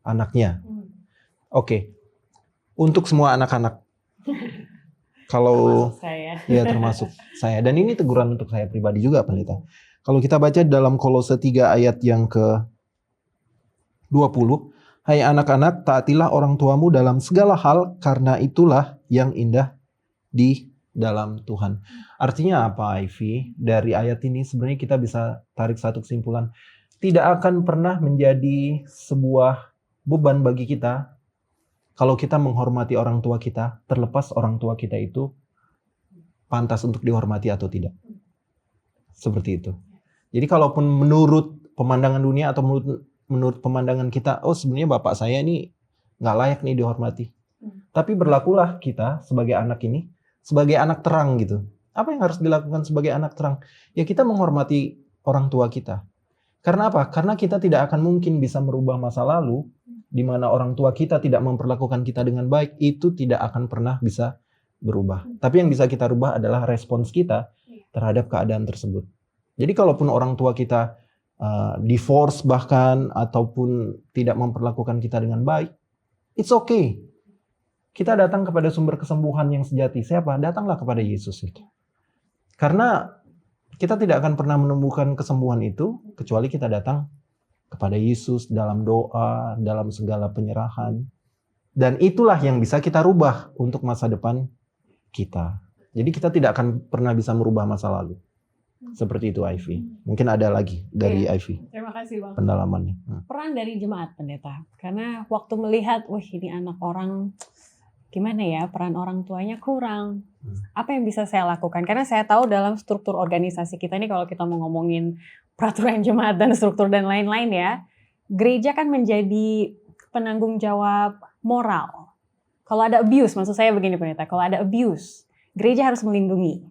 anaknya? Oke, untuk semua anak-anak, kalau Termasuk saya. ya termasuk saya, dan ini teguran untuk saya pribadi juga Pendeta. Kalau kita baca dalam Kolose 3 ayat yang ke-20, hai anak-anak, taatilah orang tuamu dalam segala hal, karena itulah yang indah di dalam Tuhan. Artinya apa, Ivy? Dari ayat ini sebenarnya kita bisa tarik satu kesimpulan. Tidak akan pernah menjadi sebuah beban bagi kita kalau kita menghormati orang tua kita, terlepas orang tua kita itu pantas untuk dihormati atau tidak. Seperti itu. Jadi kalaupun menurut pemandangan dunia atau menurut pemandangan kita, oh sebenarnya bapak saya ini nggak layak nih dihormati. Tapi berlakulah kita sebagai anak ini, sebagai anak terang gitu. Apa yang harus dilakukan sebagai anak terang? Ya kita menghormati orang tua kita. Karena apa? Karena kita tidak akan mungkin bisa merubah masa lalu, di mana orang tua kita tidak memperlakukan kita dengan baik, itu tidak akan pernah bisa berubah. Tapi yang bisa kita rubah adalah respons kita terhadap keadaan tersebut. Jadi kalaupun orang tua kita divorce bahkan, ataupun tidak memperlakukan kita dengan baik, it's okay. Kita datang kepada sumber kesembuhan yang sejati. Siapa? Datanglah kepada Yesus itu. Karena kita tidak akan pernah menemukan kesembuhan itu kecuali kita datang kepada Yesus dalam doa, dalam segala penyerahan. Dan itulah yang bisa kita rubah untuk masa depan kita. Jadi kita tidak akan pernah bisa merubah masa lalu. Seperti itu, Ivy. Mungkin ada lagi dari Ivy Terima kasih Bang. pendalamannya. Peran dari jemaat Pendeta. Karena waktu melihat, wah ini anak orang, gimana ya, peran orang tuanya kurang. Apa yang bisa saya lakukan? Karena saya tahu dalam struktur organisasi kita ini, kalau kita mau ngomongin peraturan jemaat dan struktur dan lain-lain ya, gereja kan menjadi penanggung jawab moral. Kalau ada abuse, maksud saya begini Pendeta, kalau ada abuse, gereja harus melindungi.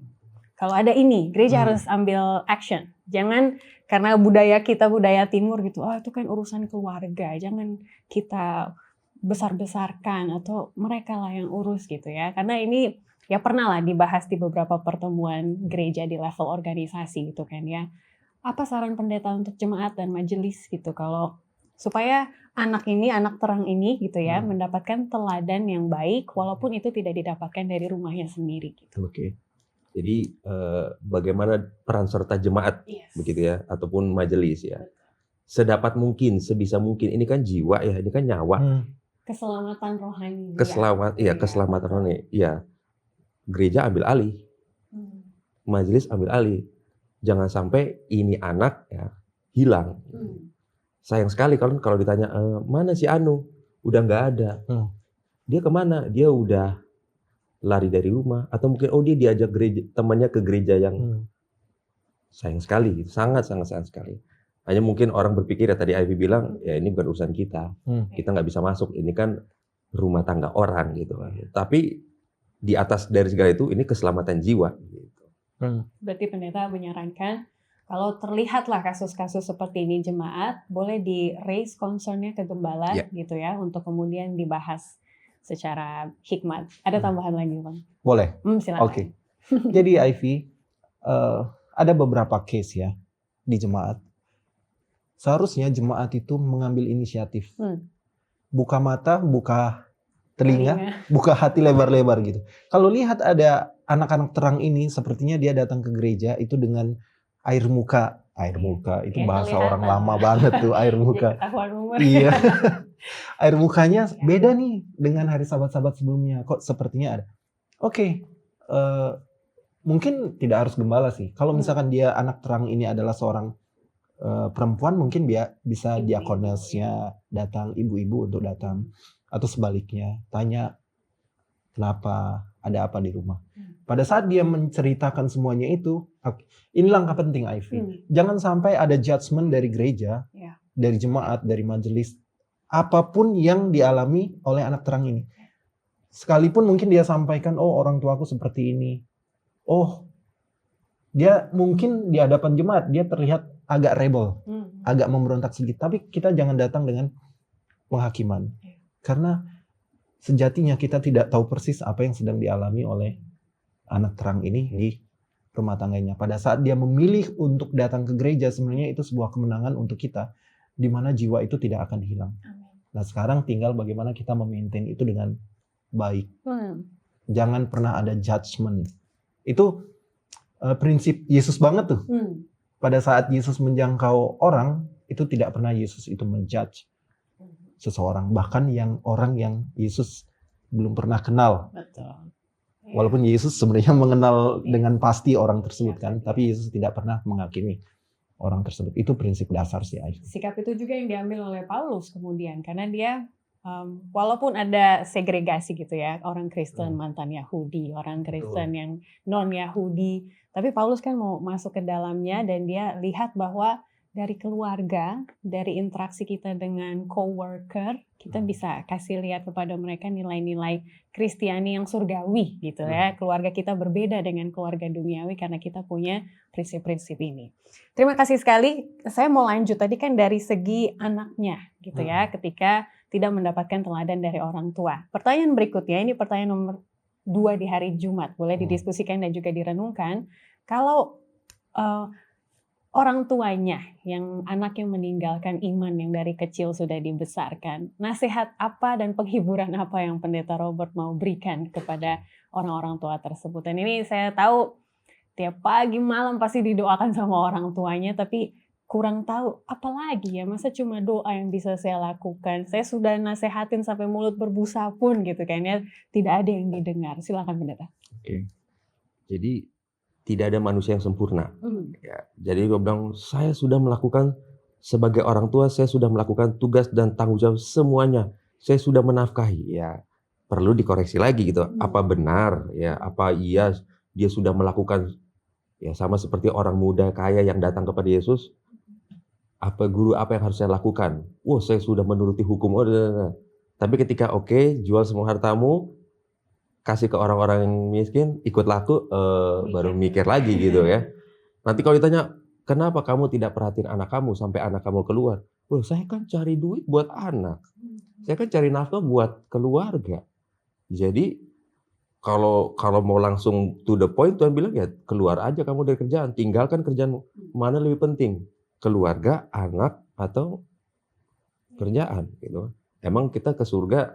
Kalau ada ini, gereja harus ambil action. Jangan karena budaya kita, budaya timur gitu, itu kan urusan keluarga, jangan kita besar-besarkan atau mereka lah yang urus gitu ya. Karena ini ya pernah lah dibahas di beberapa pertemuan gereja di level organisasi gitu kan ya. Apa saran pendeta untuk jemaat dan majelis gitu kalau supaya anak ini, anak terang ini gitu ya, mendapatkan teladan yang baik walaupun itu tidak didapatkan dari rumahnya sendiri gitu. Oke. Jadi bagaimana peran serta jemaat begitu ya, ataupun majelis ya. Sedapat mungkin, sebisa mungkin, ini kan jiwa ya, ini kan nyawa. Keselamatan rohani. Keselamatan rohani. Iya. Gereja ambil alih. Majelis ambil alih. Jangan sampai ini anak ya hilang. Sayang sekali kalau ditanya mana si Anu, udah nggak ada. Dia kemana? Dia udah lari dari rumah, atau mungkin dia diajak temannya ke gereja yang sayang sekali, sangat sekali. Hanya mungkin orang berpikir ya, tadi Ivy bilang ya ini bukan urusan kita, kita nggak bisa masuk, ini kan rumah tangga orang gitu. Tapi di atas dari segala itu ini keselamatan jiwa. Gitu. Berarti pendeta menyarankan kalau terlihatlah kasus-kasus seperti ini jemaat, boleh di raise concern-nya ke gembala gitu ya, untuk kemudian dibahas secara hikmat. Ada tambahan lagi Bang? Boleh. Silakan. Oke. Jadi Ivy, ada beberapa case ya di jemaat. Seharusnya jemaat itu mengambil inisiatif. Buka mata, buka telinga, buka hati lebar-lebar gitu. Kalau lihat ada anak-anak terang ini, sepertinya dia datang ke gereja itu dengan air muka. Air muka itu bahasa orang lama banget tuh, air muka. Ketahuan umur. Iya. Air mukanya beda nih dengan hari sahabat-sahabat sebelumnya. Kok sepertinya ada. Oke, mungkin tidak harus gembala sih. Kalau misalkan dia anak terang ini adalah seorang perempuan, mungkin bisa diakonesnya datang, ibu-ibu untuk datang. Atau sebaliknya, tanya kenapa, ada apa di rumah. Pada saat dia menceritakan semuanya itu, ini langkah penting Ivy. Jangan sampai ada judgement dari gereja, dari jemaat, dari majelis, apapun yang dialami oleh anak terang ini. Sekalipun mungkin dia sampaikan, oh orang tuaku seperti ini. Oh, dia mungkin di hadapan jemaat, dia terlihat agak rebel, agak memberontak sedikit. Tapi kita jangan datang dengan penghakiman. Karena sejatinya kita tidak tahu persis apa yang sedang dialami oleh anak terang ini di rumah tangganya. Pada saat dia memilih untuk datang ke gereja, sebenarnya itu sebuah kemenangan untuk kita, di mana jiwa itu tidak akan hilang. Nah sekarang tinggal bagaimana kita memaintain itu dengan baik. Jangan pernah ada judgement. Itu prinsip Yesus banget tuh. Pada saat Yesus menjangkau orang, itu tidak pernah Yesus itu menjudge seseorang. Bahkan orang yang Yesus belum pernah kenal. Betul. Walaupun Yesus sebenarnya mengenal dengan pasti orang tersebut kan. Tapi Yesus tidak pernah menghakimi orang tersebut. Itu prinsip dasar sih. Sikap itu juga yang diambil oleh Paulus kemudian. Karena dia walaupun ada segregasi gitu ya. Orang Kristen mantan Yahudi. Orang Kristen yang non-Yahudi. Tapi Paulus kan mau masuk ke dalamnya. Dan dia lihat bahwa dari keluarga, dari interaksi kita dengan coworker, kita bisa kasih lihat kepada mereka nilai-nilai Kristiani yang surgawi gitu ya. Keluarga kita berbeda dengan keluarga duniawi karena kita punya prinsip-prinsip ini. Terima kasih sekali. Saya mau lanjut tadi kan dari segi anaknya gitu ya, ketika tidak mendapatkan teladan dari orang tua. Pertanyaan berikutnya, ini pertanyaan nomor 2 di hari Jumat, boleh didiskusikan dan juga direnungkan. Kalau orang tuanya yang anaknya meninggalkan iman yang dari kecil sudah dibesarkan, nasihat apa dan penghiburan apa yang Pendeta Robert mau berikan kepada orang-orang tua tersebut? Dan ini saya tahu tiap pagi malam pasti didoakan sama orang tuanya, tapi kurang tahu apa lagi ya, masa cuma doa yang bisa saya lakukan? Saya sudah nasehatin sampai mulut berbusa pun gitu kan ya, tidak ada yang didengar. Silakan Pendeta. Oke. Jadi tidak ada manusia yang sempurna. Ya, jadi gue bilang, saya sudah melakukan sebagai orang tua, saya sudah melakukan tugas dan tanggung jawab semuanya. Saya sudah menafkahi. Ya, perlu dikoreksi lagi gitu. Apa benar? Ya, apa iya dia sudah melakukan? Ya, sama seperti orang muda kaya yang datang kepada Yesus. Apa guru, apa yang harus saya lakukan? Saya sudah menuruti hukum. Tapi ketika jual semua hartamu, kasih ke orang-orang yang miskin, ikut laku, baru mikir lagi gitu ya. Nanti kalau ditanya, kenapa kamu tidak perhatiin anak kamu sampai anak kamu keluar? Saya kan cari duit buat anak. Saya kan cari nafkah buat keluarga. Jadi kalau mau langsung to the point, Tuhan bilang ya keluar aja kamu dari kerjaan. Tinggalkan kerjaan, mana lebih penting? Keluarga, anak, atau kerjaan gitu. Emang kita ke surga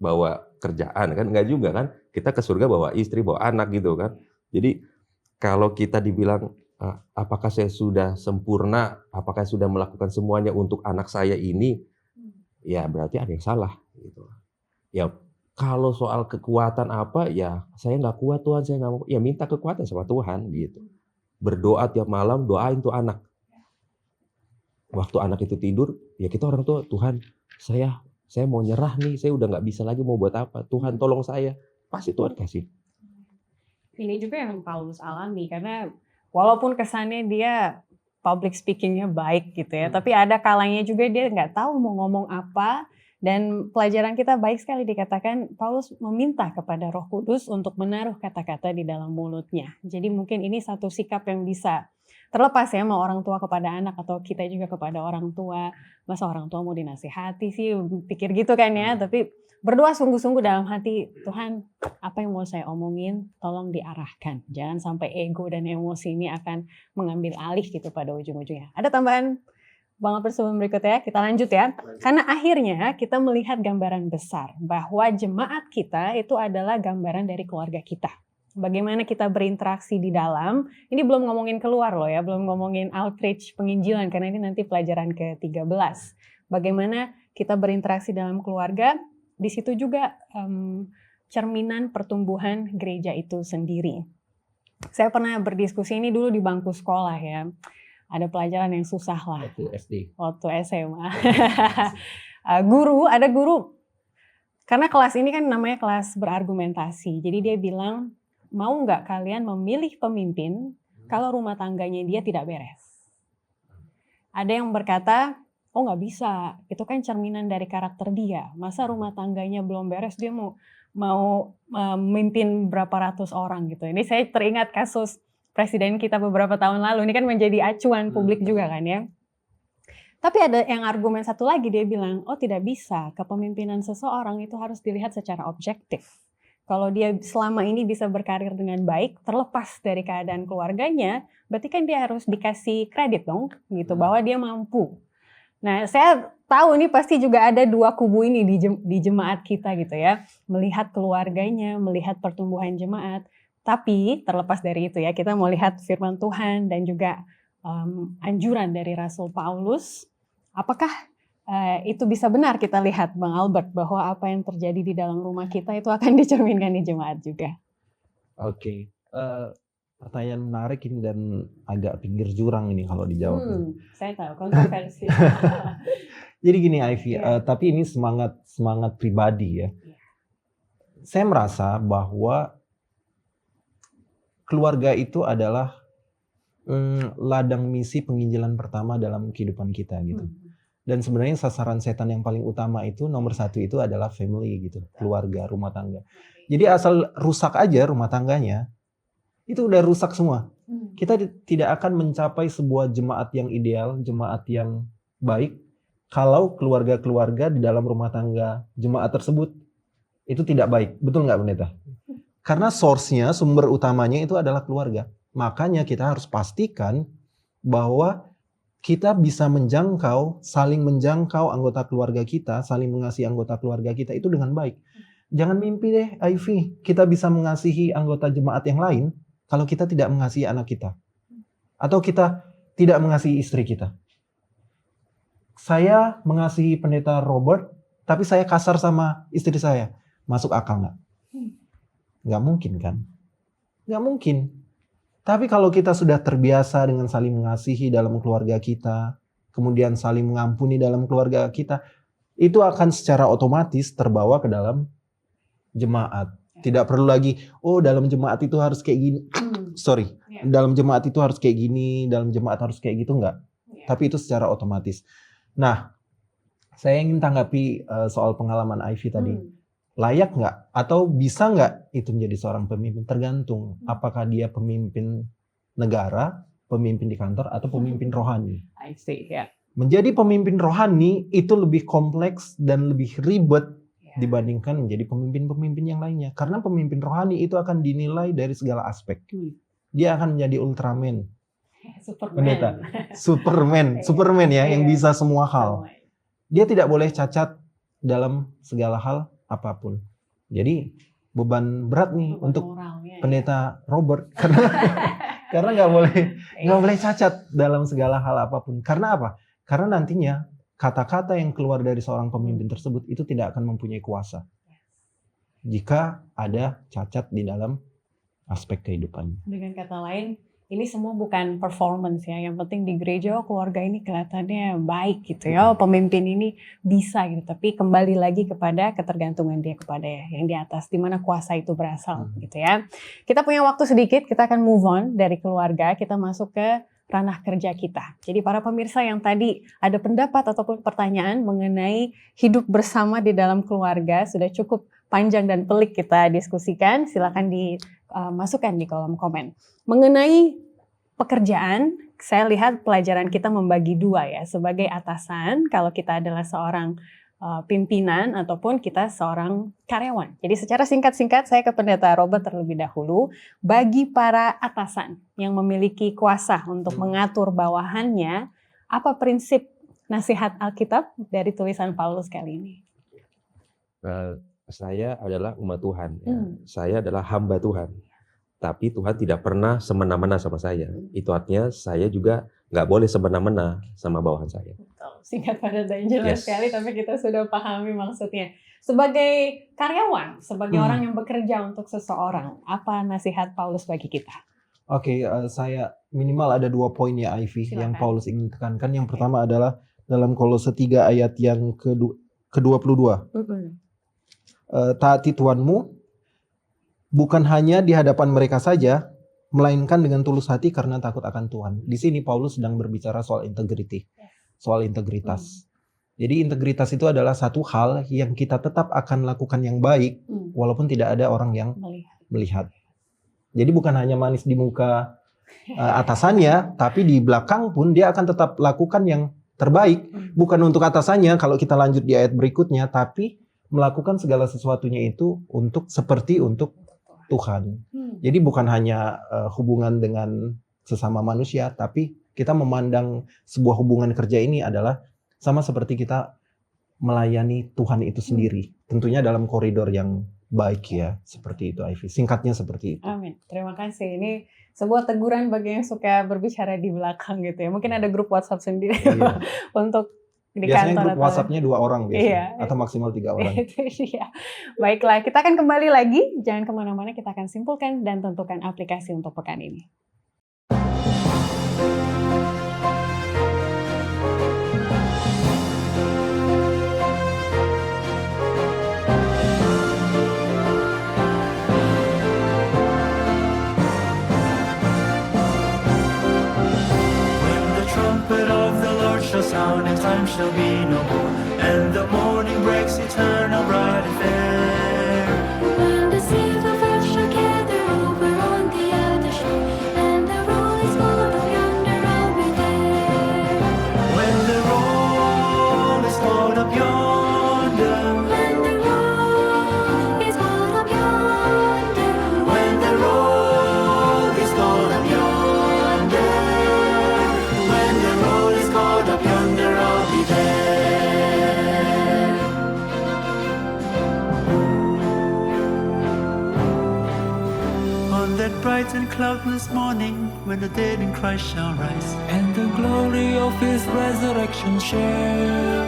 bawa kerjaan kan? Enggak juga kan? Kita ke surga bawa istri, bawa anak gitu kan. Jadi kalau kita dibilang apakah saya sudah sempurna, apakah sudah melakukan semuanya untuk anak saya ini, ya berarti ada yang salah gitu. Ya kalau soal kekuatan apa, ya saya nggak kuat Tuhan, saya nggak mau. Ya minta kekuatan sama Tuhan gitu. Berdoa tiap malam, doain tuh anak. Waktu anak itu tidur, ya kita orang tua, Tuhan saya mau nyerah nih, saya udah nggak bisa lagi mau buat apa. Tuhan tolong saya, pasti Tuhan kasih. Ini juga yang Paulus alami, karena walaupun kesannya dia public speakingnya baik gitu ya, tapi ada kalanya juga dia nggak tahu mau ngomong apa. Dan pelajaran kita baik sekali dikatakan Paulus meminta kepada Roh Kudus untuk menaruh kata-kata di dalam mulutnya. Jadi mungkin ini satu sikap yang bisa terlepas ya, mau orang tua kepada anak atau kita juga kepada orang tua. Masa orang tua mau dinasihati sih, pikir gitu kan ya. Tapi berdoa sungguh-sungguh dalam hati, Tuhan apa yang mau saya omongin tolong diarahkan. Jangan sampai ego dan emosi ini akan mengambil alih gitu pada ujung-ujungnya. Ada tambahan Bang Albert sebelum berikutnya? Kita lanjut ya. Karena akhirnya kita melihat gambaran besar bahwa jemaat kita itu adalah gambaran dari keluarga kita. Bagaimana kita berinteraksi di dalam, ini belum ngomongin keluar loh ya, belum ngomongin outreach penginjilan, karena ini nanti pelajaran ke-13. Bagaimana kita berinteraksi dalam keluarga, di situ juga cerminan pertumbuhan gereja itu sendiri. Saya pernah berdiskusi ini dulu di bangku sekolah ya. Ada pelajaran yang susah lah. Waktu SD. Waktu SMA. Ada guru, karena kelas ini kan namanya kelas berargumentasi. Jadi dia bilang, mau nggak kalian memilih pemimpin kalau rumah tangganya dia tidak beres? Ada yang berkata, oh nggak bisa, itu kan cerminan dari karakter dia. Masa rumah tangganya belum beres, dia mau memimpin berapa ratus orang gitu. Ini saya teringat kasus presiden kita beberapa tahun lalu, ini kan menjadi acuan publik juga kan ya. Tapi ada yang argumen satu lagi, dia bilang, oh tidak bisa, kepemimpinan seseorang itu harus dilihat secara objektif. Kalau dia selama ini bisa berkarir dengan baik, terlepas dari keadaan keluarganya, berarti kan dia harus dikasih kredit dong, gitu, bahwa dia mampu. Nah, saya tahu ini pasti juga ada dua kubu ini di jemaat kita gitu ya, melihat keluarganya, melihat pertumbuhan jemaat. Tapi terlepas dari itu ya, kita mau lihat firman Tuhan dan juga anjuran dari Rasul Paulus. Apakah itu bisa benar kita lihat Bang Albert bahwa apa yang terjadi di dalam rumah kita itu akan dicerminkan di jemaat juga? Oke. Pertanyaan menarik ini dan agak pinggir jurang ini kalau dijawab. Saya tahu, kontroversi. Jadi gini Ivy, tapi ini semangat pribadi ya. Saya merasa bahwa keluarga itu adalah ladang misi penginjilan pertama dalam kehidupan kita gitu. Dan sebenarnya sasaran setan yang paling utama itu nomor satu itu adalah family gitu, keluarga, rumah tangga. Jadi asal rusak aja rumah tangganya, itu udah rusak semua. Kita tidak akan mencapai sebuah jemaat yang ideal, jemaat yang baik, kalau keluarga-keluarga di dalam rumah tangga jemaat tersebut itu tidak baik. Betul nggak Pendeta? Karena source-nya, sumber utamanya itu adalah keluarga. Makanya kita harus pastikan bahwa kita bisa saling menjangkau anggota keluarga kita, saling mengasihi anggota keluarga kita itu dengan baik. Jangan mimpi deh, Ivy, kita bisa mengasihi anggota jemaat yang lain kalau kita tidak mengasihi anak kita. Atau kita tidak mengasihi istri kita. Saya mengasihi Pendeta Robert, tapi saya kasar sama istri saya. Masuk akal nggak? Nggak mungkin kan? Nggak mungkin. Tapi kalau kita sudah terbiasa dengan saling mengasihi dalam keluarga kita, kemudian saling mengampuni dalam keluarga kita, itu akan secara otomatis terbawa ke dalam jemaat. Tidak perlu lagi, oh dalam jemaat itu harus kayak gini. Dalam jemaat itu harus kayak gini, dalam jemaat harus kayak gitu, enggak. Tapi itu secara otomatis. Nah, saya ingin tanggapi soal pengalaman Ivy tadi. Layak nggak atau bisa nggak itu menjadi seorang pemimpin? Tergantung apakah dia pemimpin negara, pemimpin di kantor, atau pemimpin rohani. I see, yeah. Menjadi pemimpin rohani itu lebih kompleks dan lebih ribet dibandingkan menjadi pemimpin-pemimpin yang lainnya. Karena pemimpin rohani itu akan dinilai dari segala aspek. Dia akan menjadi Ultraman. Pendeta. Superman ya, yang bisa semua hal. Dia tidak boleh cacat dalam segala hal apapun. Jadi beban berat nih untuk Pendeta Robert karena nggak boleh cacat dalam segala hal apapun. Karena apa? Karena nantinya kata-kata yang keluar dari seorang pemimpin tersebut itu tidak akan mempunyai kuasa jika ada cacat di dalam aspek kehidupannya. Dengan kata lain, ini semua bukan performance ya. Yang penting di gereja keluarga ini kelihatannya baik gitu ya. Pemimpin ini bisa gitu. Tapi kembali lagi kepada ketergantungan dia kepada yang di atas. Di mana kuasa itu berasal gitu ya. Kita punya waktu sedikit. Kita akan move on dari keluarga. Kita masuk ke ranah kerja kita. Jadi para pemirsa yang tadi ada pendapat ataupun pertanyaan mengenai hidup bersama di dalam keluarga. Sudah cukup panjang dan pelik kita diskusikan. Silakan dimasukkan di kolom komen. Mengenai pekerjaan, saya lihat pelajaran kita membagi dua ya. Sebagai atasan, kalau kita adalah seorang pimpinan ataupun kita seorang karyawan. Jadi secara singkat-singkat saya ke Pendeta Robert terlebih dahulu. Bagi para atasan yang memiliki kuasa untuk mengatur bawahannya, apa prinsip nasihat Alkitab dari tulisan Paulus kali ini? Saya adalah umat Tuhan. Ya. Saya adalah hamba Tuhan. Tapi Tuhan tidak pernah semena-mena sama saya. Itu artinya saya juga nggak boleh semena-mena sama bawahan saya. Betul. singkat padat dan jelas Yes. sekali, tapi kita sudah pahami maksudnya. Sebagai karyawan, sebagai orang yang bekerja untuk seseorang, apa nasihat Paulus bagi kita? Oke, saya minimal ada 2 poin ya Ivy yang Silakan. Paulus ingin tekankan. Yang pertama adalah dalam Kolose 3 ayat yang ke-22. Taati Tuhanmu bukan hanya di hadapan mereka saja, melainkan dengan tulus hati karena takut akan Tuhan. Di sini Paulus sedang berbicara soal integrity, soal integritas. Jadi integritas itu adalah satu hal yang kita tetap akan lakukan yang baik walaupun tidak ada orang yang melihat. Jadi bukan hanya manis di muka atasannya, tapi di belakang pun dia akan tetap lakukan yang terbaik. Bukan untuk atasannya kalau kita lanjut di ayat berikutnya, tapi melakukan segala sesuatunya itu untuk Tuhan. Jadi bukan hanya hubungan dengan sesama manusia, tapi kita memandang sebuah hubungan kerja ini adalah sama seperti kita melayani Tuhan itu sendiri. Tentunya dalam koridor yang baik ya, seperti itu Ivy. Singkatnya seperti itu. Amin. Terima kasih. Ini sebuah teguran bagi yang suka berbicara di belakang gitu ya. Mungkin ada grup WhatsApp sendiri Iya. untuk di Biasanya kantor grup WhatsApp-nya 2 orang biasanya, Iya. atau maksimal 3 orang. Itu dia. Baiklah, kita akan kembali lagi. Jangan kemana-mana, kita akan simpulkan dan tentukan aplikasi untuk pekan ini. When the trumpet of the Lord shall sound, and time shall be no more, and the morning breaks eternal, bright and fair. When the seas of earth shall gather over on the other shore, and the roll is called up yonder, I'll be there. When the roll is called up yonder, When the roll is called up yonder, when the roll is called up yonder, when the roll is called up yonder, I'll be there. On that bright and cloudless morning, when the dead in Christ shall rise, and the glory of His resurrection share,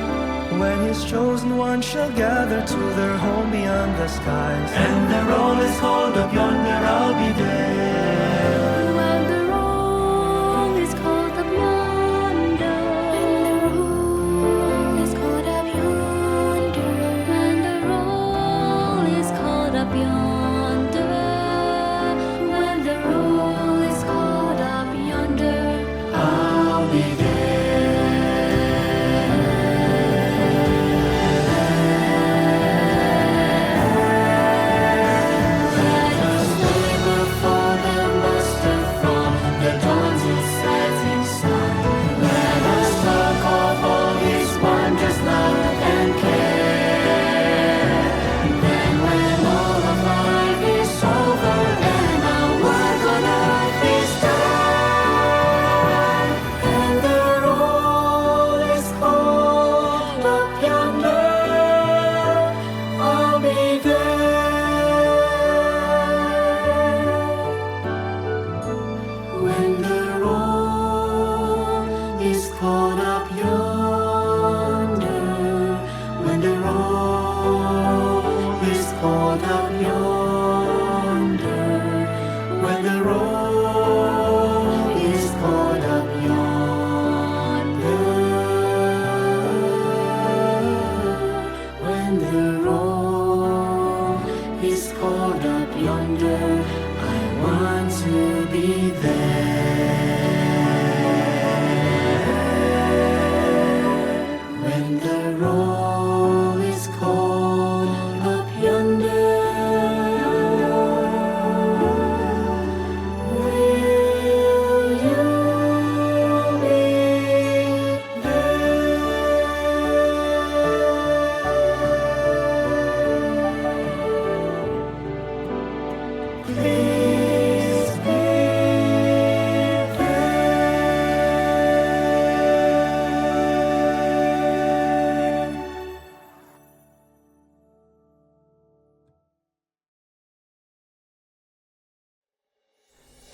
when His chosen ones shall gather to their home beyond the skies, and the roll is called up yonder, I'll be there. when the roll is called up yonder, when the roll is called up yonder, when the roll is called up yonder, when the roll is called up yonder, I'll be let us labor for the Master from the dawn's setting sun. Let us talk of all His wondrous love and care. Then when all of life is over and our work on earth is done, And the roll is called up yonder, I'll be there. When the roll is called up yonder, when the roll is called up yonder, when the roll is called up yonder, when the roll is called up yonder, I want to be there. When the roll is called up yonder, will you be there? Please be there.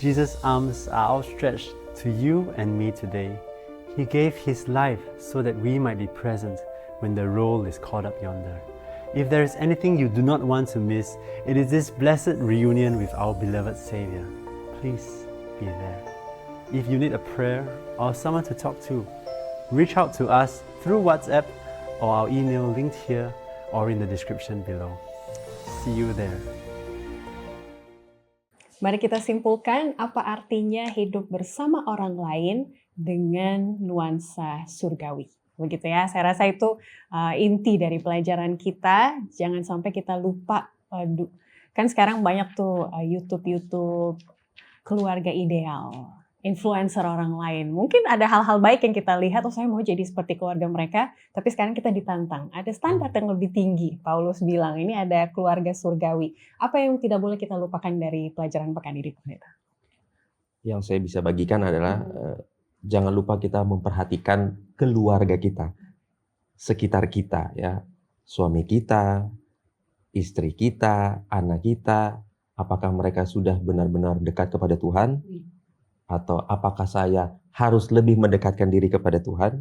Jesus' arms are outstretched to you and me today. He He gave His life so that we might be present when the roll is called up yonder. If there is anything you do not want to miss, it is this blessed reunion with our beloved Savior. Please be there. If you need a prayer or someone to talk to, reach out to us through WhatsApp or our email linked here or in the description below. See you there. Mari kita simpulkan apa artinya hidup bersama orang lain dengan nuansa surgawi. Begitu ya, saya rasa itu inti dari pelajaran kita. Jangan sampai kita lupa, kan sekarang banyak tuh YouTube keluarga ideal, influencer orang lain. Mungkin ada hal-hal baik yang kita lihat, saya mau jadi seperti keluarga mereka, tapi sekarang kita ditantang. Ada standar yang lebih tinggi. Paulus bilang, ini ada keluarga surgawi. Apa yang tidak boleh kita lupakan dari pelajaran pekan ini, Pendeta? Yang saya bisa bagikan adalah jangan lupa kita memperhatikan keluarga kita, sekitar kita, ya, suami kita, istri kita, anak kita. Apakah mereka sudah benar-benar dekat kepada Tuhan? Atau apakah saya harus lebih mendekatkan diri kepada Tuhan?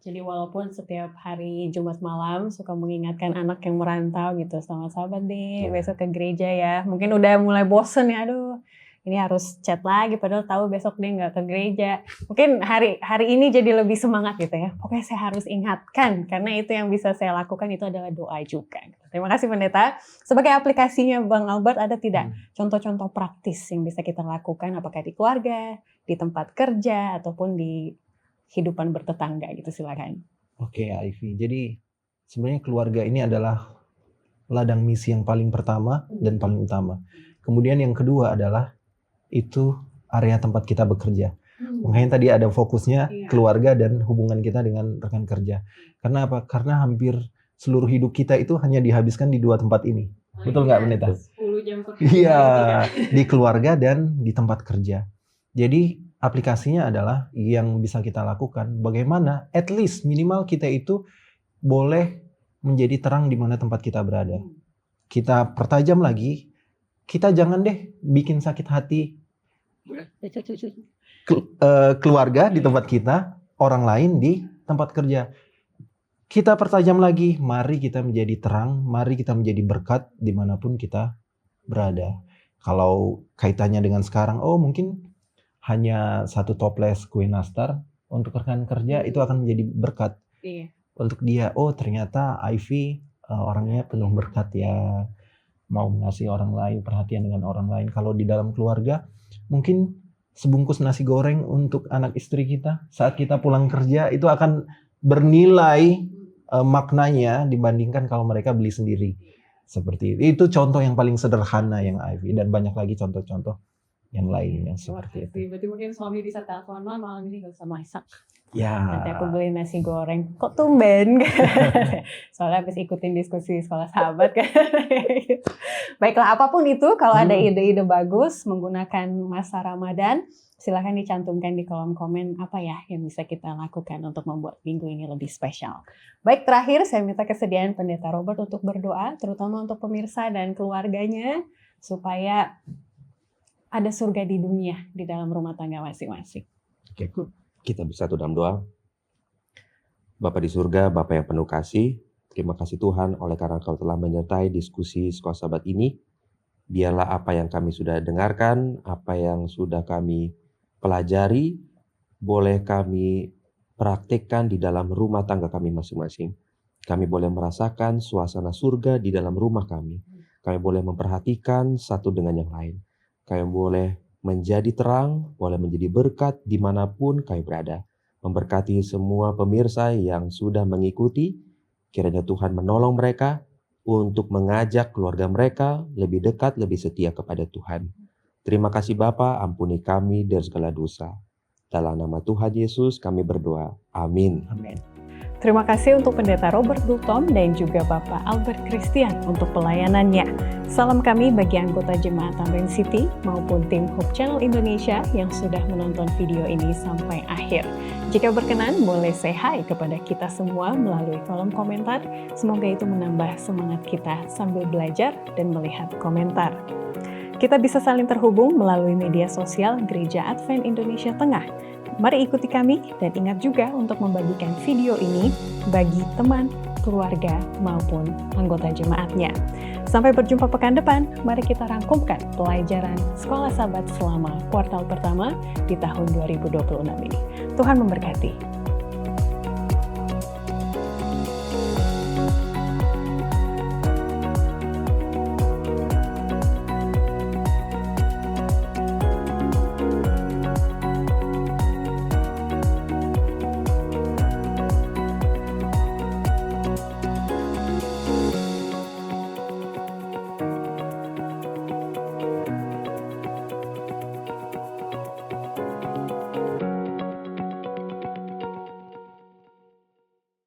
Jadi walaupun setiap hari Jumat malam suka mengingatkan anak yang merantau gitu, selamat sahabat deh, besok ke gereja ya. Mungkin udah mulai bosen ya, aduh ini harus chat lagi padahal tahu besok dia nggak ke gereja. Mungkin hari ini jadi lebih semangat gitu ya. Pokoknya saya harus ingatkan karena itu yang bisa saya lakukan itu adalah doa juga. Terima kasih Pendeta. Sebagai aplikasinya Bang Albert, ada tidak contoh-contoh praktis yang bisa kita lakukan apakah di keluarga, di tempat kerja ataupun di kehidupan bertetangga gitu, silakan. Oke, Ivy. Jadi sebenarnya keluarga ini adalah ladang misi yang paling pertama dan paling utama. Kemudian yang kedua adalah itu area tempat kita bekerja. Makanya tadi ada fokusnya keluarga dan hubungan kita dengan rekan kerja. Karena apa? Karena hampir seluruh hidup kita itu hanya dihabiskan di dua tempat ini. Betul nggak, Pendeta? 10 jam kerja. Iya, di keluarga dan di tempat kerja. Jadi aplikasinya adalah yang bisa kita lakukan bagaimana at least minimal kita itu boleh menjadi terang di mana tempat kita berada. Kita pertajam lagi, kita jangan deh bikin sakit hati keluarga di tempat kita, orang lain di tempat kerja. Kita pertajam lagi, mari kita menjadi terang, mari kita menjadi berkat dimanapun kita berada. Kalau kaitannya dengan sekarang, mungkin hanya satu toples kue nastar untuk rekan kerja itu akan menjadi berkat. Iya. Untuk dia, ternyata Ivy orangnya penuh berkat ya, mau mengasihi orang lain, perhatian dengan orang lain. Kalau di dalam keluarga, mungkin sebungkus nasi goreng untuk anak istri kita saat kita pulang kerja itu akan bernilai maknanya dibandingkan kalau mereka beli sendiri. Seperti itu contoh yang paling sederhana yang Ivy, dan banyak lagi contoh-contoh yang lain yang seperti itu. Berarti mungkin suami bisa telepon, malam ini gak usah masak. Ya. Nanti aku beli nasi goreng. Kok tumben? Soalnya habis ikutin diskusi sekolah sahabat kan. Baiklah, apapun itu, kalau ada ide-ide bagus menggunakan masa Ramadan, silahkan dicantumkan di kolom komen apa ya yang bisa kita lakukan untuk membuat minggu ini lebih spesial. Baik, terakhir saya minta kesediaan Pendeta Robert untuk berdoa, terutama untuk pemirsa dan keluarganya, supaya ada surga di dunia di dalam rumah tangga masing-masing. Oke, kita bersatu dalam doa. Bapa di surga, Bapa yang penuh kasih, terima kasih Tuhan oleh karena Kau telah menyertai diskusi Sekolah Sahabat ini. Biarlah apa yang kami sudah dengarkan, apa yang sudah kami pelajari, boleh kami praktikkan di dalam rumah tangga kami masing-masing. Kami boleh merasakan suasana surga di dalam rumah kami. Kami boleh memperhatikan satu dengan yang lain. Kami boleh menjadi terang, boleh menjadi berkat dimanapun kami berada. Memberkati semua pemirsa yang sudah mengikuti, kiranya Tuhan menolong mereka untuk mengajak keluarga mereka lebih dekat, lebih setia kepada Tuhan. Terima kasih Bapa, ampuni kami dari segala dosa. Dalam nama Tuhan Yesus kami berdoa. Amin. Amin. Terima kasih untuk Pendeta Robert Dultom dan juga Bapak Albert Christian untuk pelayanannya. Salam kami bagi anggota Jemaat Tamrin City maupun tim Hope Channel Indonesia yang sudah menonton video ini sampai akhir. Jika berkenan, boleh say hi kepada kita semua melalui kolom komentar. Semoga itu menambah semangat kita sambil belajar dan melihat komentar. Kita bisa saling terhubung melalui media sosial Gereja Advent Indonesia Tengah Mari ikuti kami dan ingat juga untuk membagikan video ini bagi teman, keluarga, maupun anggota jemaatnya. Sampai berjumpa pekan depan, mari kita rangkumkan pelajaran Sekolah Sabat selama kuartal pertama di tahun 2026 ini. Tuhan memberkati.